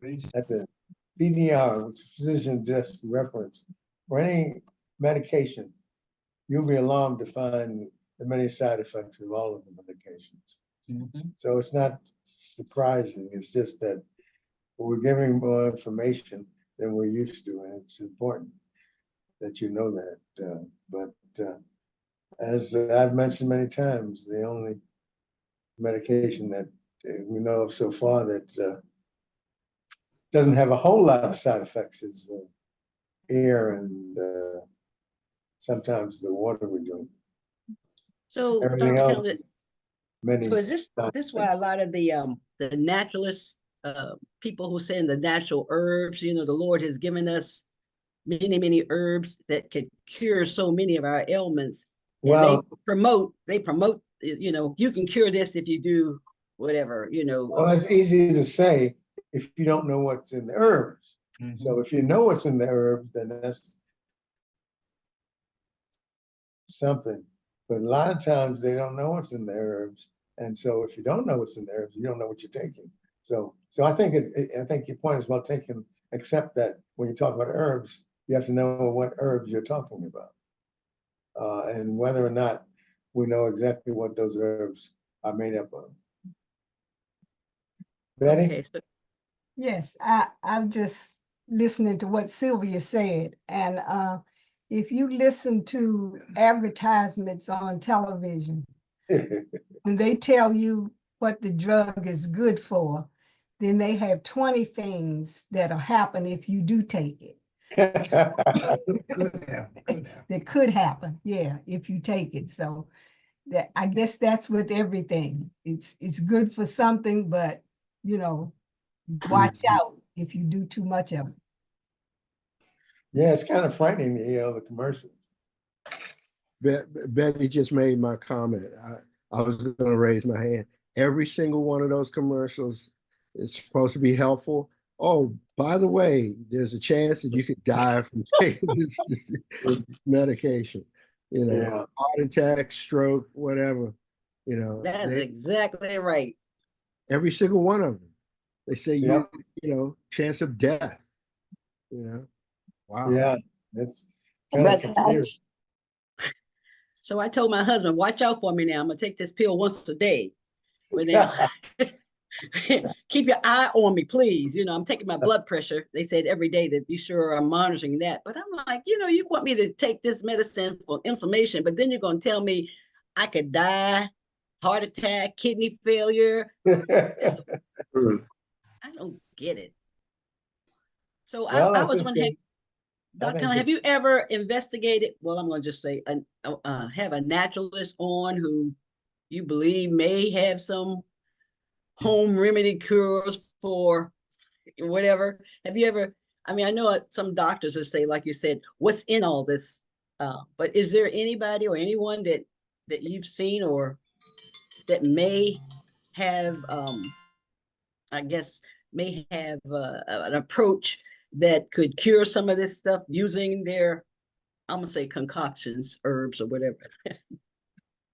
PDR, which is physician desk reference, for any medication, you'll be alarmed to find the many side effects of all of the medications. So it's not surprising. It's just that we're giving more information than we're used to, and it's important that you know that. But as I've mentioned many times, the only medication that we know of so far that doesn't have a whole lot of side effects is air and sometimes the water we drink. So, Everything Dr. else is many. So is this why a lot of the naturalists, people who say in the natural herbs, the Lord has given us many, many herbs that could cure so many of our ailments. And well, they promote, you can cure this if you do whatever, Well, it's easy to say if you don't know what's in the herbs. So if you know what's in the herbs, then that's something. But a lot of times they don't know what's in the herbs. And so if you don't know what's in the herbs, you don't know what you're taking. So I think I think your point is well taken, except that when you talk about herbs, you have to know what herbs you're talking about. And whether or not we know exactly what those herbs are made up of. Betty? Okay, so Yes, I'm just listening to what Sylvia said. And if you listen to advertisements on television, when they tell you what the drug is good for, then they have 20 things that'll happen if you do take it. That could happen, yeah, if you take it. So that I guess that's with everything. It's good for something, but watch out if you do too much of it. Yeah, it's kind of frightening to hear the commercials. Betty just made my comment. I was going to raise my hand. Every single one of those commercials is supposed to be helpful, Oh, by the way, there's a chance that you could die from taking this medication. You know, Yeah. heart attack, stroke, whatever. You know, That's exactly right. every single one of them. They say Yep. you know, chance of death. You know, wow. Yeah. That's kind of scary. So I told my husband, watch out for me now. I'm gonna take this pill once a day. But now keep your eye on me, please. You know, I'm taking my blood pressure. They said every day to be sure I'm monitoring that. But I'm like, you know, you want me to take this medicine for inflammation, but then you're gonna tell me I could die, heart attack, kidney failure. I don't get it. So Well, I I was think wondering, Dr. think Have you ever investigated? Well, I'm going to just say, have a naturalist on who you believe may have some home remedy cures for whatever. Have you ever? I mean, I know some doctors will say, like you said, what's in all this? But is there anybody or anyone that you've seen or that may have, I guess, may have an approach that could cure some of this stuff using their, I'm gonna say concoctions, herbs or whatever.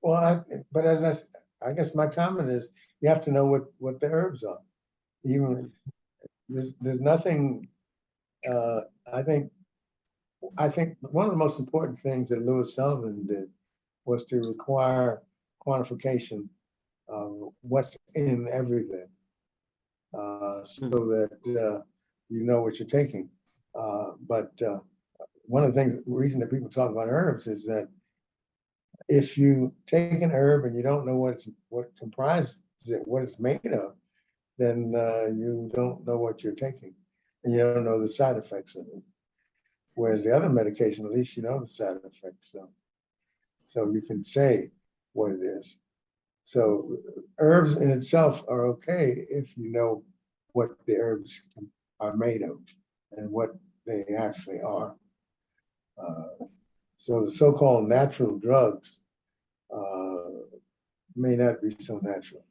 well, but I guess my comment is you have to know what the herbs are. Even there's nothing. Uh, I think one of the most important things that Louis Sullivan did was to require quantification of what's in everything, so that you know what you're taking. But one of the things, the reason that people talk about herbs is that if you take an herb and you don't know what comprises it, what it's made of, then you don't know what you're taking, and you don't know the side effects of it. Whereas the other medication, at least you know the side effects, so you can say what it is. So herbs in itself are okay if you know what the herbs are made of and what they actually are. So the so-called natural drugs may not be so natural.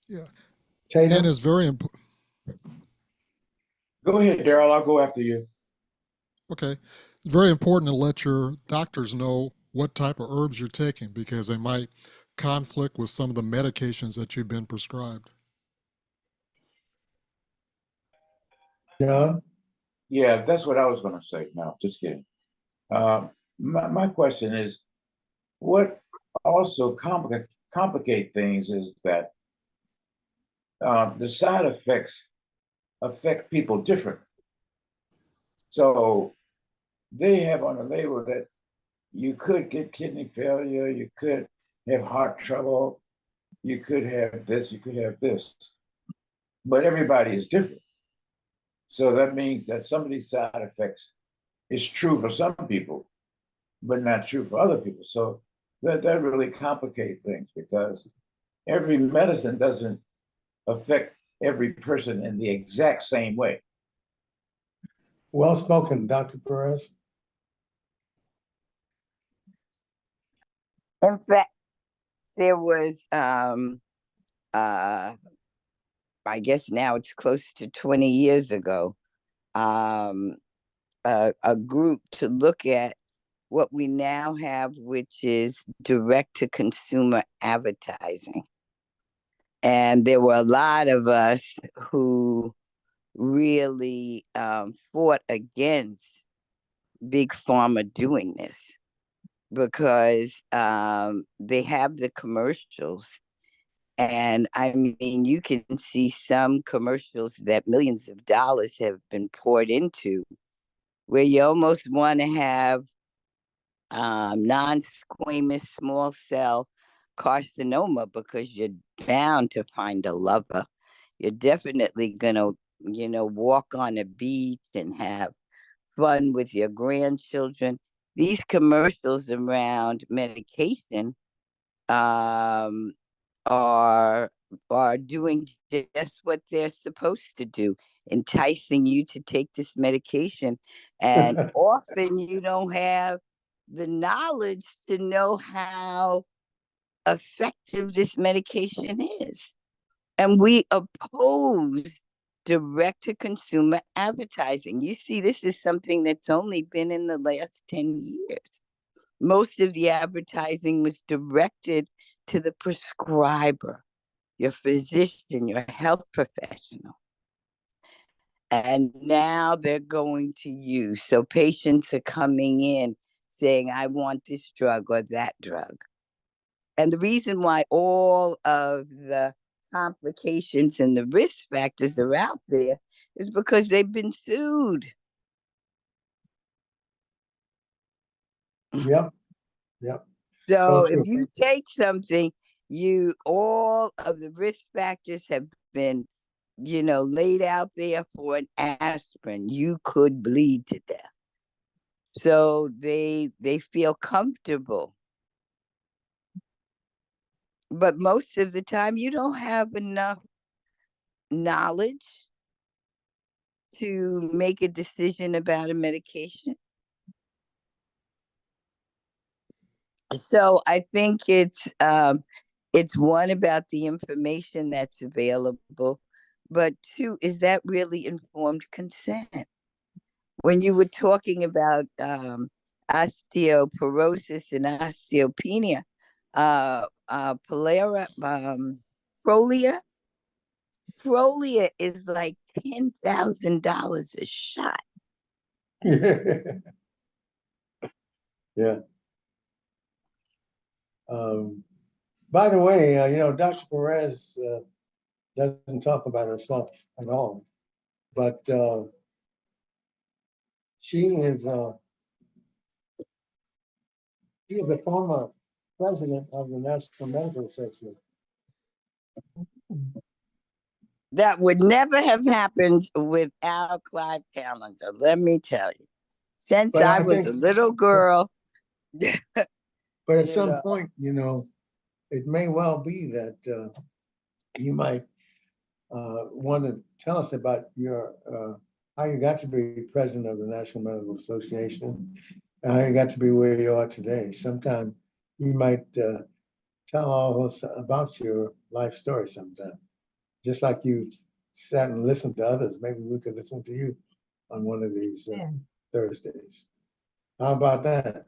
Yeah. Tatum? And it's very important. Go ahead, Darryl. I'll go after you. Okay. It's very important to let your doctors know what type of herbs you're taking because they might conflict with some of the medications that you've been prescribed. John? Yeah, that's what I was going to say. No, just kidding. My question is, what also complicate things is that the side effects affect people different. So they have on the label that you could get kidney failure, you could have heart trouble, you could have this, you could have this. But everybody is different. So that means that some of these side effects is true for some people, but not true for other people. So that really complicates things because every medicine doesn't affect every person in the exact same way. Well spoken, Dr. Perez. In fact, there was I guess now it's close to 20 years ago, a group to look at what we now have, which is direct to consumer advertising. And there were a lot of us who really fought against Big Pharma doing this because they have the commercials. And I mean, you can see some commercials that millions of dollars have been poured into where you almost want to have non-squamous small cell carcinoma because you're bound to find a lover. You're definitely going to, walk on a beach and have fun with your grandchildren. These commercials around medication um, are doing just what they're supposed to do, enticing you to take this medication. And often you don't have the knowledge to know how effective this medication is. And we oppose direct-to-consumer advertising. You see, this is something that's only been in the last 10 years. Most of the advertising was directed to the prescriber, your physician, your health professional. And now they're going to you. So patients are coming in saying, I want this drug or that drug. And the reason why all of the complications and the risk factors are out there is because they've been sued. Yep. Yep. So if true. you take something, all of the risk factors have been, laid out there for an aspirin. You could bleed to death. So they feel comfortable. But most of the time you don't have enough knowledge to make a decision about a medication. So I think it's one about the information that's available, but two, is that really informed consent? When you were talking about osteoporosis and osteopenia, Prolia is like $10,000 a shot. Yeah. By the way, Dr. Perez doesn't talk about herself at all, but she is a former president of the National Medical Association. That would never have happened without Clive Callender, let me tell you. Since I was a little girl. But at some point, it may well be that you might want to tell us about your how you got to be president of the National Medical Association and how you got to be where you are today. Sometime you might tell all of us about your life story sometime. Just like you sat and listened to others, maybe we could listen to you on one of these Thursdays. How about that?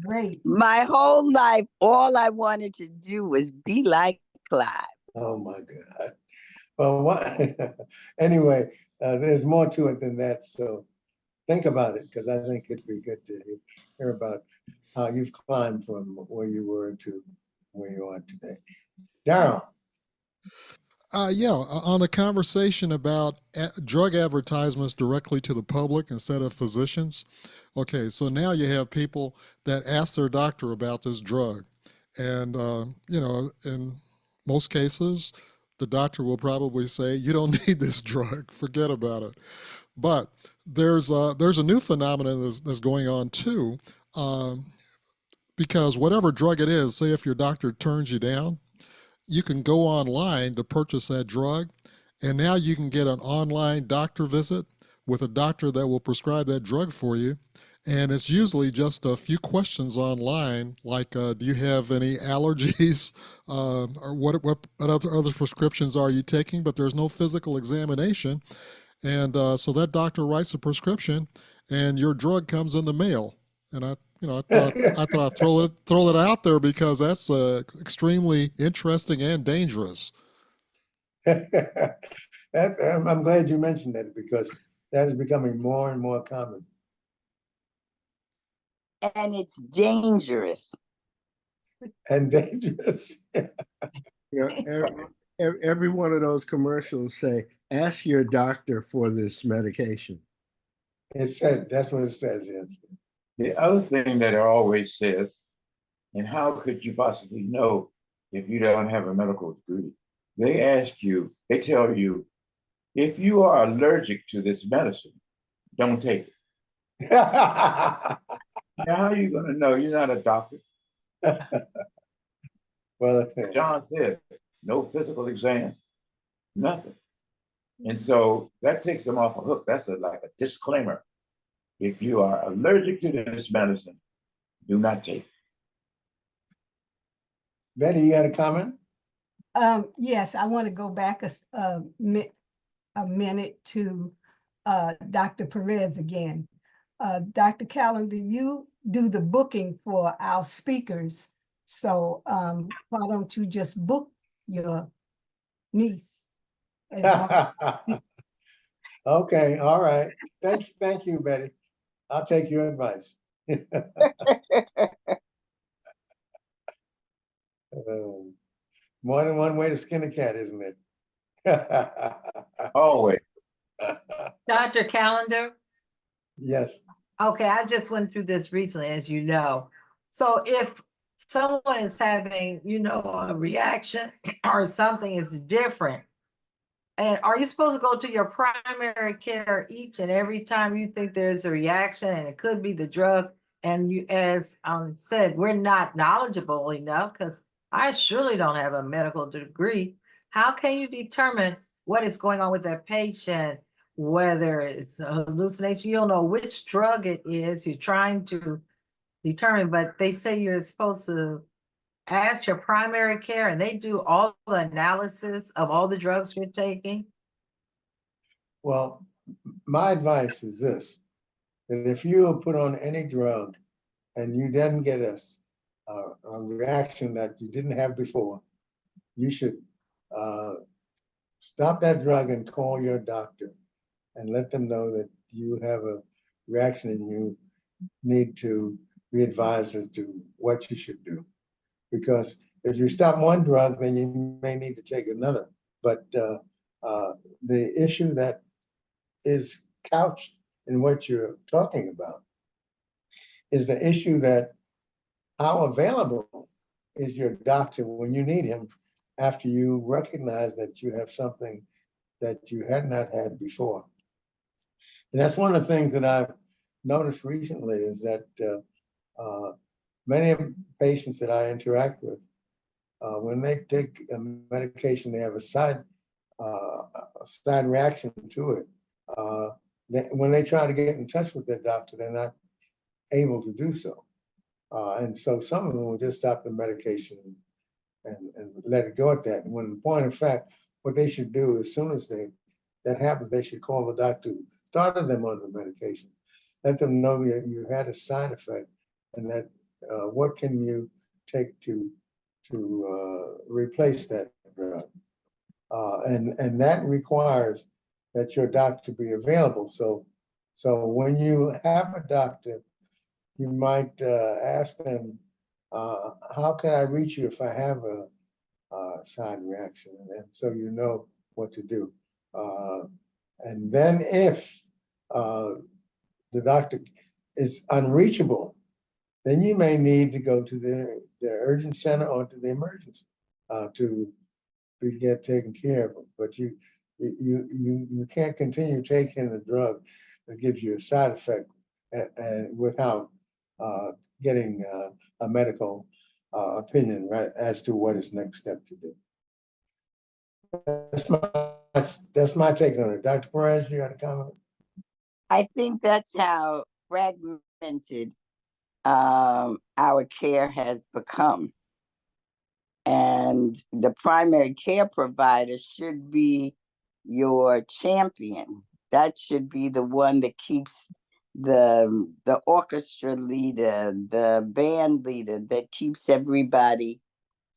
Great. My whole life, all I wanted to do was be like Clive. Oh my God. Well, anyway, there's more to it than that. So think about it, because I think it'd be good to hear about how you've climbed from where you were to where you are today. Darryl. On the conversation about drug advertisements directly to the public instead of physicians. Okay, so now you have people that ask their doctor about this drug. And, in most cases, the doctor will probably say, you don't need this drug, forget about it. But there's a new phenomenon that's going on too, because whatever drug it is, say if your doctor turns you down, you can go online to purchase that drug, and now you can get an online doctor visit with a doctor that will prescribe that drug for you. And it's usually just a few questions online, like, do you have any allergies? Or what other prescriptions are you taking? But there's no physical examination. And so that doctor writes a prescription, and your drug comes in the mail. And I thought I'd throw it out there because that's extremely interesting and dangerous. I'm glad you mentioned that, because that is becoming more and more common. And it's dangerous. And dangerous. Every one of those commercials say, ask your doctor for this medication. It said, that's what it says, yes. The other thing that it always says, and how could you possibly know if you don't have a medical degree? They tell you, if you are allergic to this medicine, don't take it. Now, how are you going to know? You're not a doctor. Well, John said, no physical exam, nothing. And so that takes them off a hook. That's like a disclaimer. If you are allergic to this medicine, do not take it. Betty, you got a comment? Yes, I want to go back a minute to Dr. Perez again. Dr. Callender, you do the booking for our speakers. So why don't you just book your niece? as one- Okay, all right. Thank you, Betty. I'll take your advice. More than one way to skin a cat, isn't it? Always. Dr. Calendar? Yes. Okay, I just went through this recently, as you know. So if someone is having, a reaction or something is different, and are you supposed to go to your primary care each and every time you think there's a reaction, and it could be the drug? And you, as said, we're not knowledgeable enough because I surely don't have a medical degree. How can you determine what is going on with that patient? Whether it's a hallucination, you'll know which drug it is you're trying to determine, but they say you're supposed to ask your primary care and they do all the analysis of all the drugs you're taking. Well, my advice is this, that if you put on any drug and you then get a reaction that you didn't have before, you should stop that drug and call your doctor and let them know that you have a reaction and you need to be advised as to what you should do. Because if you stop one drug, then you may need to take another. But the issue that is couched in what you're talking about is the issue that how available is your doctor when you need him after you recognize that you have something that you had not had before. And that's one of the things that I've noticed recently is that many patients that I interact with, when they take a medication, they have a side reaction to it. When they try to get in touch with their doctor, they're not able to do so. And so some of them will just stop the medication and let it go at that. When in point of fact, what they should do as soon as that happens, they should call the doctor who started them on the medication. Let them know that you had a side effect and that what can you take to replace that drug. And that requires that your doctor be available. So when you have a doctor, you might ask them, how can I reach you if I have a side reaction? And so you know what to do. And then if the doctor is unreachable, then you may need to go to the urgent center or to the emergency to get taken care of. But you can't continue taking a drug that gives you a side effect without getting a medical opinion, right, as to what is next step to do. That's my take on it. Dr. Perez, you got a comment? I think that's how fragmented our care has become. And the primary care provider should be your champion. That should be the one that keeps the orchestra leader, the band leader, that keeps everybody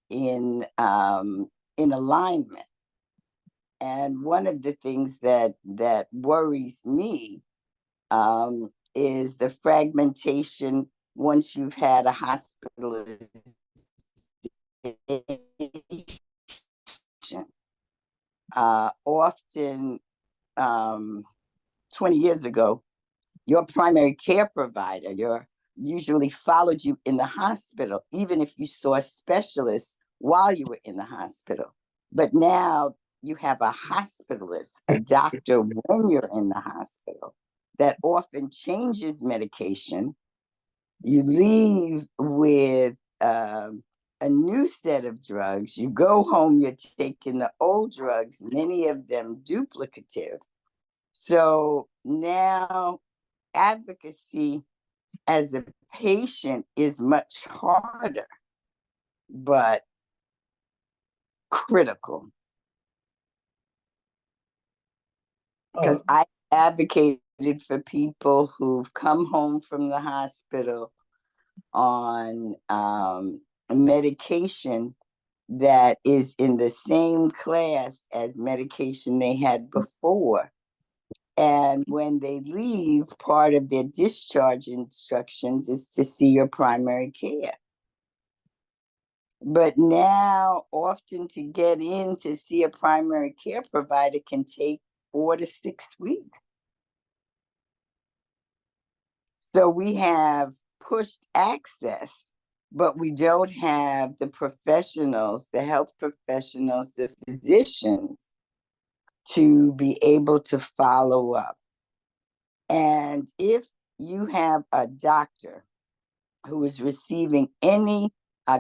in alignment. And one of the things that worries me is the fragmentation once you've had a hospitalization. Often, 20 years ago, your primary care provider usually followed you in the hospital, even if you saw a specialist while you were in the hospital. But now you have a hospitalist, a doctor when you're in the hospital, that often changes medication. You leave with a new set of drugs. You go home, you're taking the old drugs, many of them duplicative. So now advocacy as a patient is much harder, but critical. Oh, Because I advocated for people who've come home from the hospital on medication that is in the same class as medication they had before. And when they leave, part of their discharge instructions is to see your primary care. But now, often to get in to see a primary care provider can take 4 to 6 weeks. So we have pushed access, but we don't have the professionals, the health professionals, the physicians to be able to follow up. And if you have a doctor who is receiving any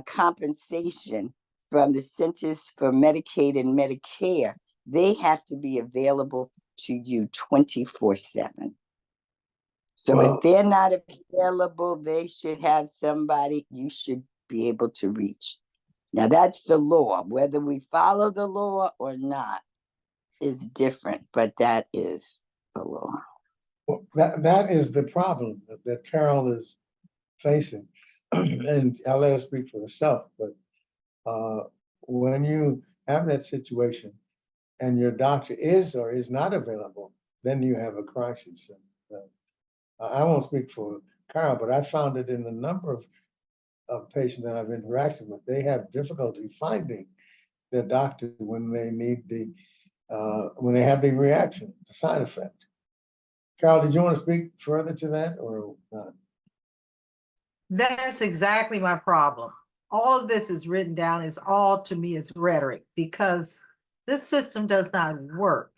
compensation from the Centers for Medicaid and Medicare, they have to be available to you 24/7. So well, if they're not available, they should have somebody you should be able to reach. Now that's the law. Whether we follow the law or not is different, but that is the law. well, that is the problem that Carol is facing. And I'll let her speak for herself, but when you have that situation and your doctor is or is not available, then you have a crisis. And, I won't speak for Carol, but I found it in a number of patients that I've interacted with. They have difficulty finding their doctor when they need when they have the reaction, the side effect. Carol, did you want to speak further to that or not? That's exactly my problem. All of this is written down, is all to me is rhetoric, because this system does not work.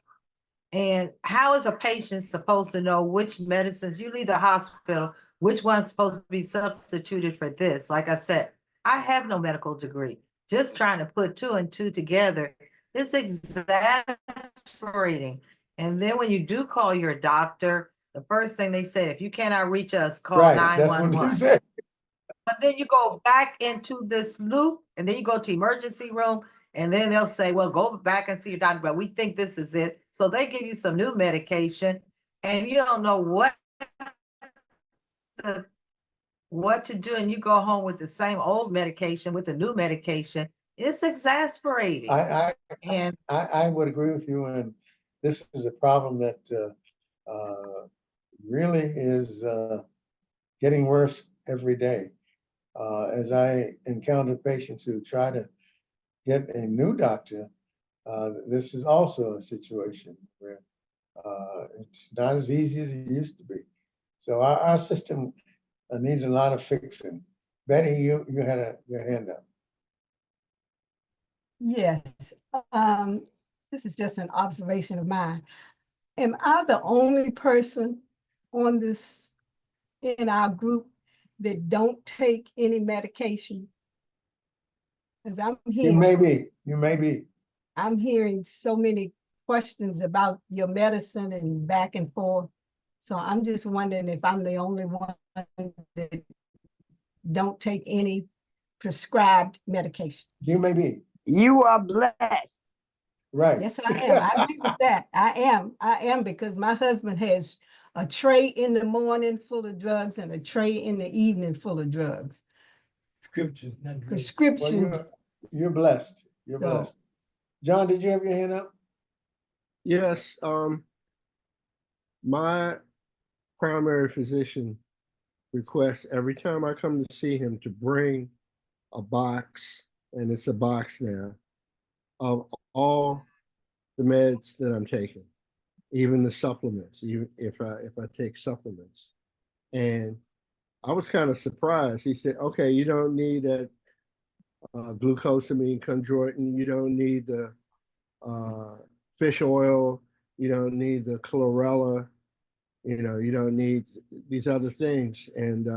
And how is a patient supposed to know which medicines, you leave the hospital, which one's supposed to be substituted for this? Like I said, I have no medical degree. Just trying to put 2 and 2 together, it's exasperating. And then when you do call your doctor, the first thing they say, if you cannot reach us, call Right, that's what 911. you said. But then you go back into this loop, and then you go to emergency room, and then they'll say, well, go back and see your doctor, but we think this is it. So they give you some new medication, and you don't know what to do, and you go home with the same old medication with the new medication. It's exasperating. And I would agree with you, and this is a problem that really is getting worse every day. As I encounter patients who try to get a new doctor, this is also a situation where it's not as easy as it used to be. So our system needs a lot of fixing. Betty, you had your hand up. Yes, this is just an observation of mine. Am I the only person on this, in our group, that don't take any medication? Because You may be. I'm hearing so many questions about your medicine and back and forth. So I'm just wondering if I'm the only one that don't take any prescribed medication. You may be. You are blessed. Right. Yes, I am. I agree with that. I am, because my husband has a tray in the morning full of drugs and a tray in the evening full of drugs. Prescription. Well, you're blessed. You're So- blessed. John, did you have your hand up? Yes, my primary physician requests every time I come to see him to bring a box, and it's a box now, of all the meds that I'm taking, even the supplements, even if I take supplements. And I was kind of surprised. He said, okay, you don't need that glucosamine chondroitin, you don't need the fish oil, you don't need the chlorella, you don't need these other things. And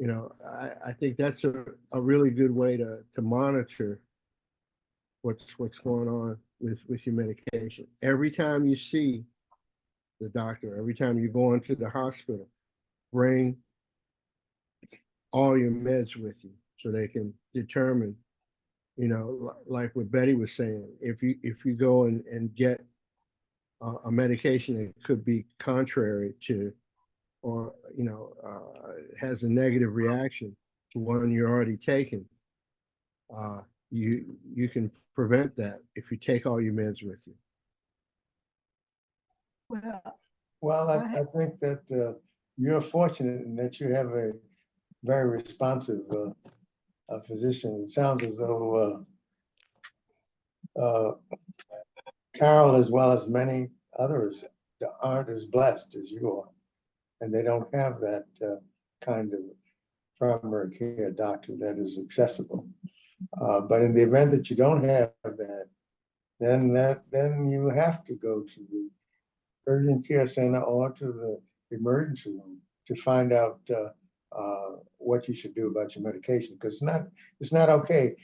I think that's a really good way to monitor what's going on with your medication. Every time you see the doctor, every time you go into the hospital, bring all your meds with you so they can determine You know, like what Betty was saying, if you go and get a medication that could be contrary to, or has a negative reaction to one you're already taking, you can prevent that if you take all your meds with you. Well, Well, I think that you're fortunate in that you have a very responsive physician. It sounds as though Carol, as well as many others, aren't as blessed as you are, and they don't have that kind of primary care doctor that is accessible. But in the event that you don't have that, then you have to go to the urgent care center or to the emergency room to find out what you should do about your medication. Because it's not okay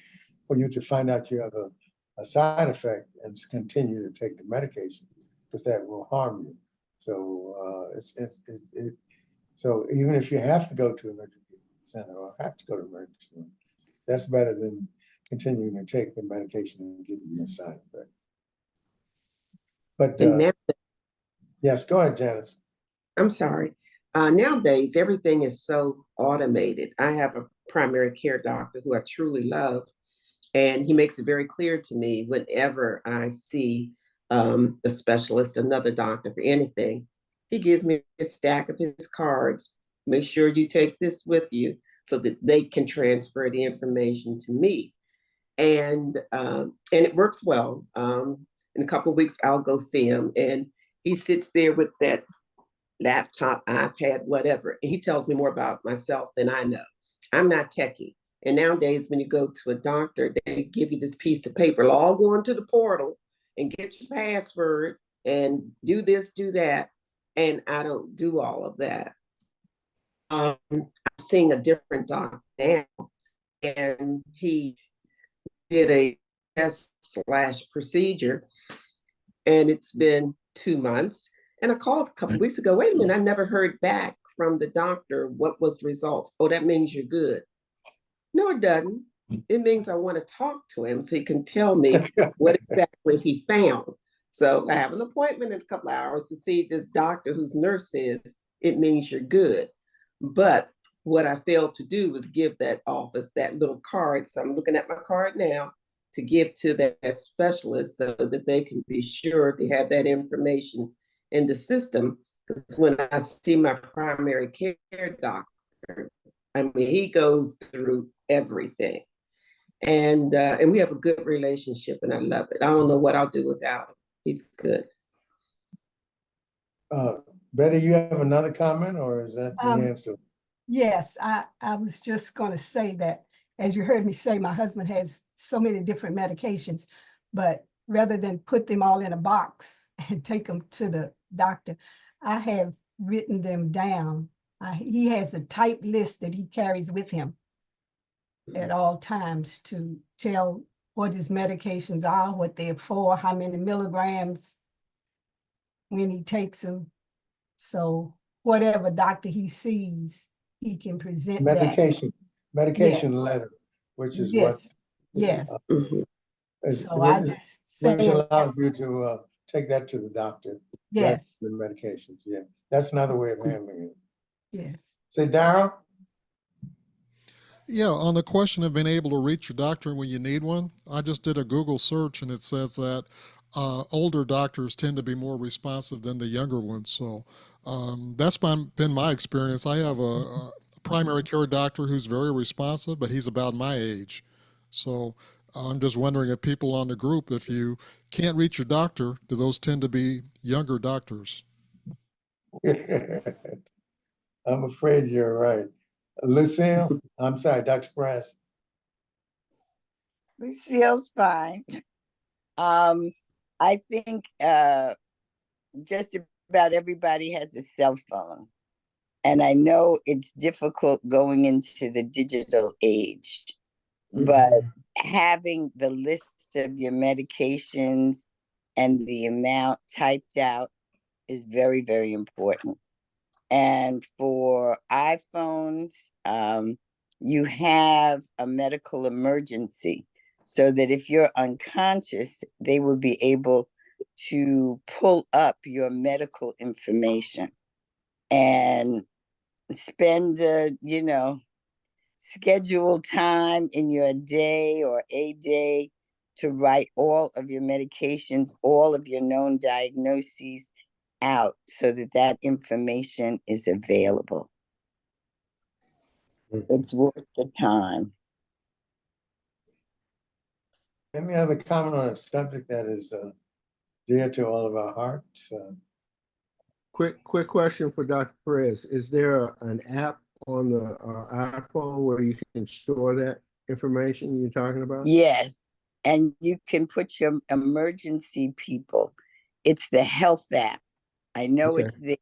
for you to find out you have a side effect and continue to take the medication, because that will harm you. So so even if you have to go to an emergency center or have to go to emergency room, that's better than continuing to take the medication and giving you a side effect. But And now, yes, go ahead, Janice. I'm sorry. Nowadays, everything is so automated. I have a primary care doctor who I truly love, and he makes it very clear to me whenever I see a specialist, another doctor for anything, he gives me a stack of his cards. Make sure you take this with you so that they can transfer the information to me. And it works well. In a couple of weeks, I'll go see him, and he sits there with that laptop, iPad, whatever. And he tells me more about myself than I know. I'm not techie. And nowadays, when you go to a doctor, they give you this piece of paper, log on to the portal and get your password and do this, do that. And I don't do all of that. I'm seeing a different doctor now, and he did a test/procedure, and it's been 2 months. And I called a couple of weeks ago. Wait a minute, I never heard back from the doctor. What was the results? Oh, that means you're good. No, it doesn't. It means I want to talk to him so he can tell me what exactly he found. So I have an appointment in a couple of hours to see this doctor whose nurse says it means you're good. But what I failed to do was give that office that little card. So I'm looking at my card now to give to that specialist so that they can be sure to have that information in the system. Because when I see my primary care doctor, I mean, he goes through everything. And we have a good relationship, and I love it. I don't know what I'll do without him. He's good. Betty, you have another comment, or is that the answer? Yes, I was just going to say that, as you heard me say, my husband has so many different medications, but rather than put them all in a box and take them to the doctor, I have written them down. He has a typed list that he carries with him at all times to tell what his medications are, what they're for, how many milligrams when he takes them. So whatever doctor he sees, he can present Medication yes. letter, which is yes. what Yes. So I just which say allows you to take that to the doctor. yes. The medications, yeah. That's another way of handling it. Yes. Say, Darryl? Yeah, on the question of being able to reach your doctor when you need one, I just did a Google search and it says that older doctors tend to be more responsive than the younger ones. So that's been my experience. I have a primary care doctor who's very responsive, but he's about my age. So I'm just wondering if people on the group, if you can't reach your doctor, do those tend to be younger doctors? I'm afraid you're right. Lucille, I'm sorry, Dr. Brass. Lucille's fine. I think just about everybody has a cell phone. And I know it's difficult going into the digital age, but having the list of your medications and the amount typed out is very, very important. And for iPhones, you have a medical emergency. so that if you're unconscious, they will be able to pull up your medical information and spend, schedule time in your day or a day to write all of your medications, all of your known diagnoses out so that that information is available. It's worth the time. Let me have a comment on a subject that is dear to all of our hearts. Quick question for Dr. Perez. Is there an app on the iPhone where you can store that information you're talking about? Yes. And you can put your emergency people. It's the health app. I know Okay. it's there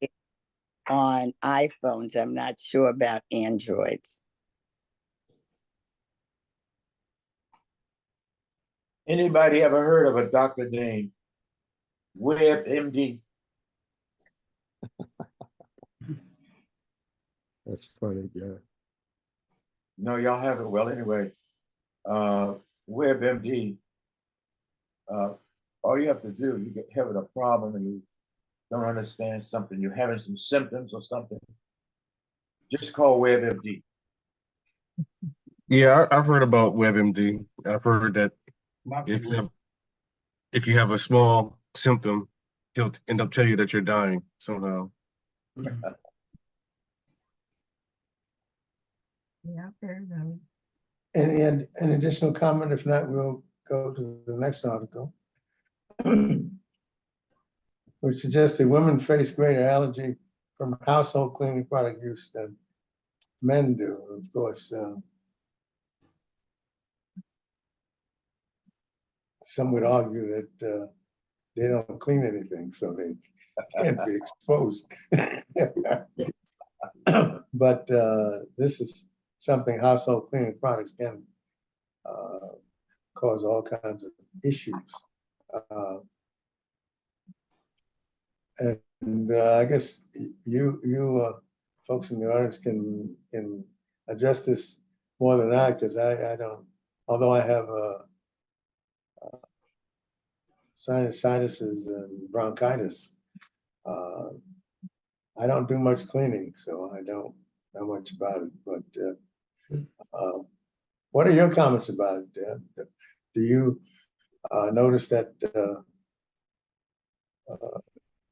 on iPhones. I'm not sure about Androids. Anybody ever heard of a doctor named WebMD? That's funny, yeah. No, y'all haven't. Well, anyway, WebMD, all you have to do, you get having a problem and you don't understand something, you're having some symptoms or something, just call WebMD. Yeah, I've heard about WebMD. I've heard that if you have a small symptom, he'll end up telling you that you're dying somehow. Yeah, very good. And an additional comment, if not, we'll go to the next article, which suggests that women face greater allergy from household cleaning product use than men do. Of course, some would argue that they don't clean anything, so they can't be exposed. But this is something household cleaning products can cause all kinds of issues. And I guess you folks in the audience can address this more than I, because I don't, although I have sinusitis and bronchitis, I don't do much cleaning, so I don't know much about it. But what are your comments about it, Dan? Do you notice that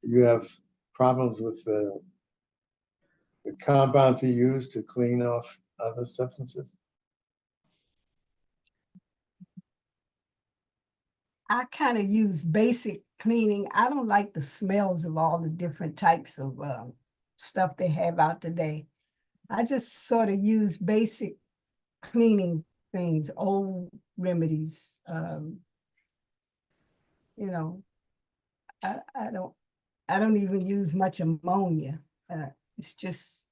you have problems with the compounds you use to clean off other substances? I kind of use basic cleaning. I don't like the smells of all the different types of stuff they have out today. I just sort of use basic cleaning things, old remedies. I don't even use much ammonia. It's just,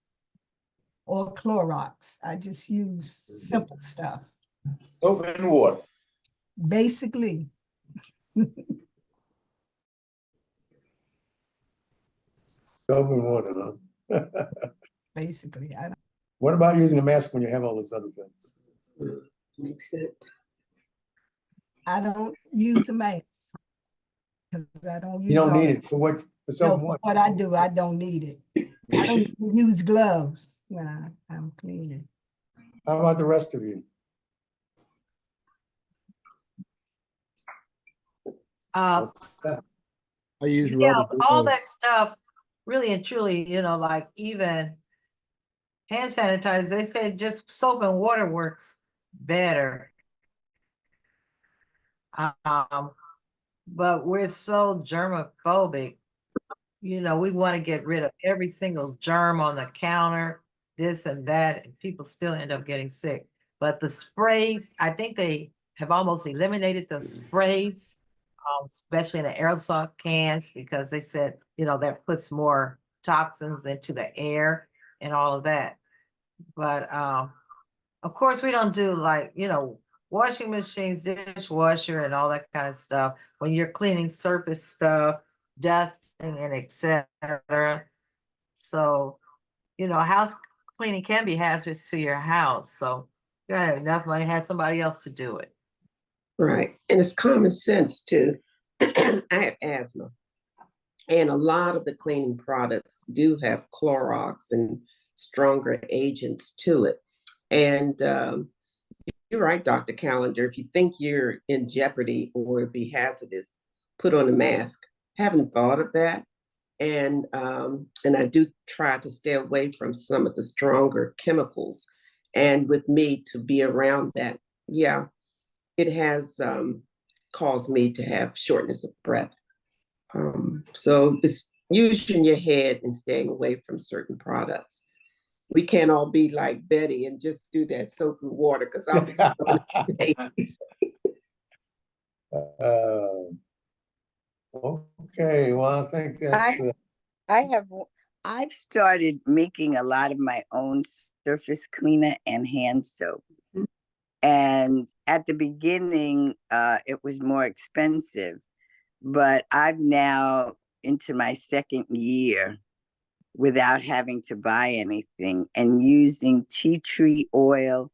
or Clorox. I just use simple stuff. Soap and water. Basically. Soap and water, huh? Basically, I don't. What about using a mask when you have all those other things? Makes it. I don't use a mask because I don't use. You don't need it for what? For soap and water. What I do, I don't need it. I don't even use gloves when I'm cleaning. How about the rest of you? What's that? I use Yeah, rubber all gloves. that stuff, really and truly, like even hand sanitizer, they said just soap and water works better. But we're so germophobic, we want to get rid of every single germ on the counter, this and that, and people still end up getting sick. But the sprays, I think they have almost eliminated the sprays, especially in the aerosol cans, because they said, that puts more toxins into the air and all of that. But of course, we don't do like, washing machines, dishwasher, and all that kind of stuff when you're cleaning surface stuff, dusting, and etc. So, house cleaning can be hazardous to your house. So you gotta have enough money, have somebody else to do it. Right. And it's common sense too. I have asthma, and a lot of the cleaning products do have Clorox and stronger agents to it. And you're right, Dr. Calendar. If you think you're in jeopardy or be hazardous, put on a mask. Haven't thought of that. And I do try to stay away from some of the stronger chemicals. And with me to be around that, yeah, it has caused me to have shortness of breath. So it's using your head and staying away from certain products. We can't all be like Betty and just do that soap and water because I was Okay, well, I think that's I've started making a lot of my own surface cleaner and hand soap. And at the beginning, it was more expensive, but I'm now into my second year without having to buy anything and using tea tree oil,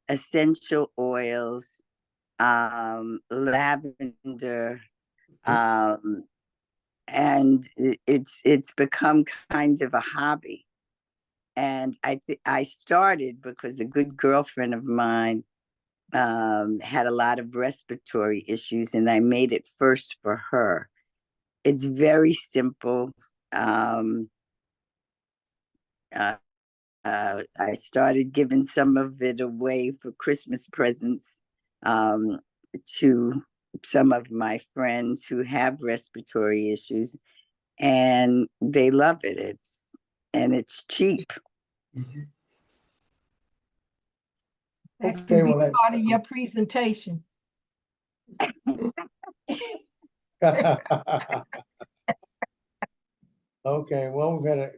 essential oils, lavender, and it's become kind of a hobby. And I started because a good girlfriend of mine had a lot of respiratory issues, and I made it first for her. It's very simple. I started giving some of it away for Christmas presents to some of my friends who have respiratory issues, and they love it. It's cheap. That okay. can be Well, part of your presentation. okay. Well, we're gonna.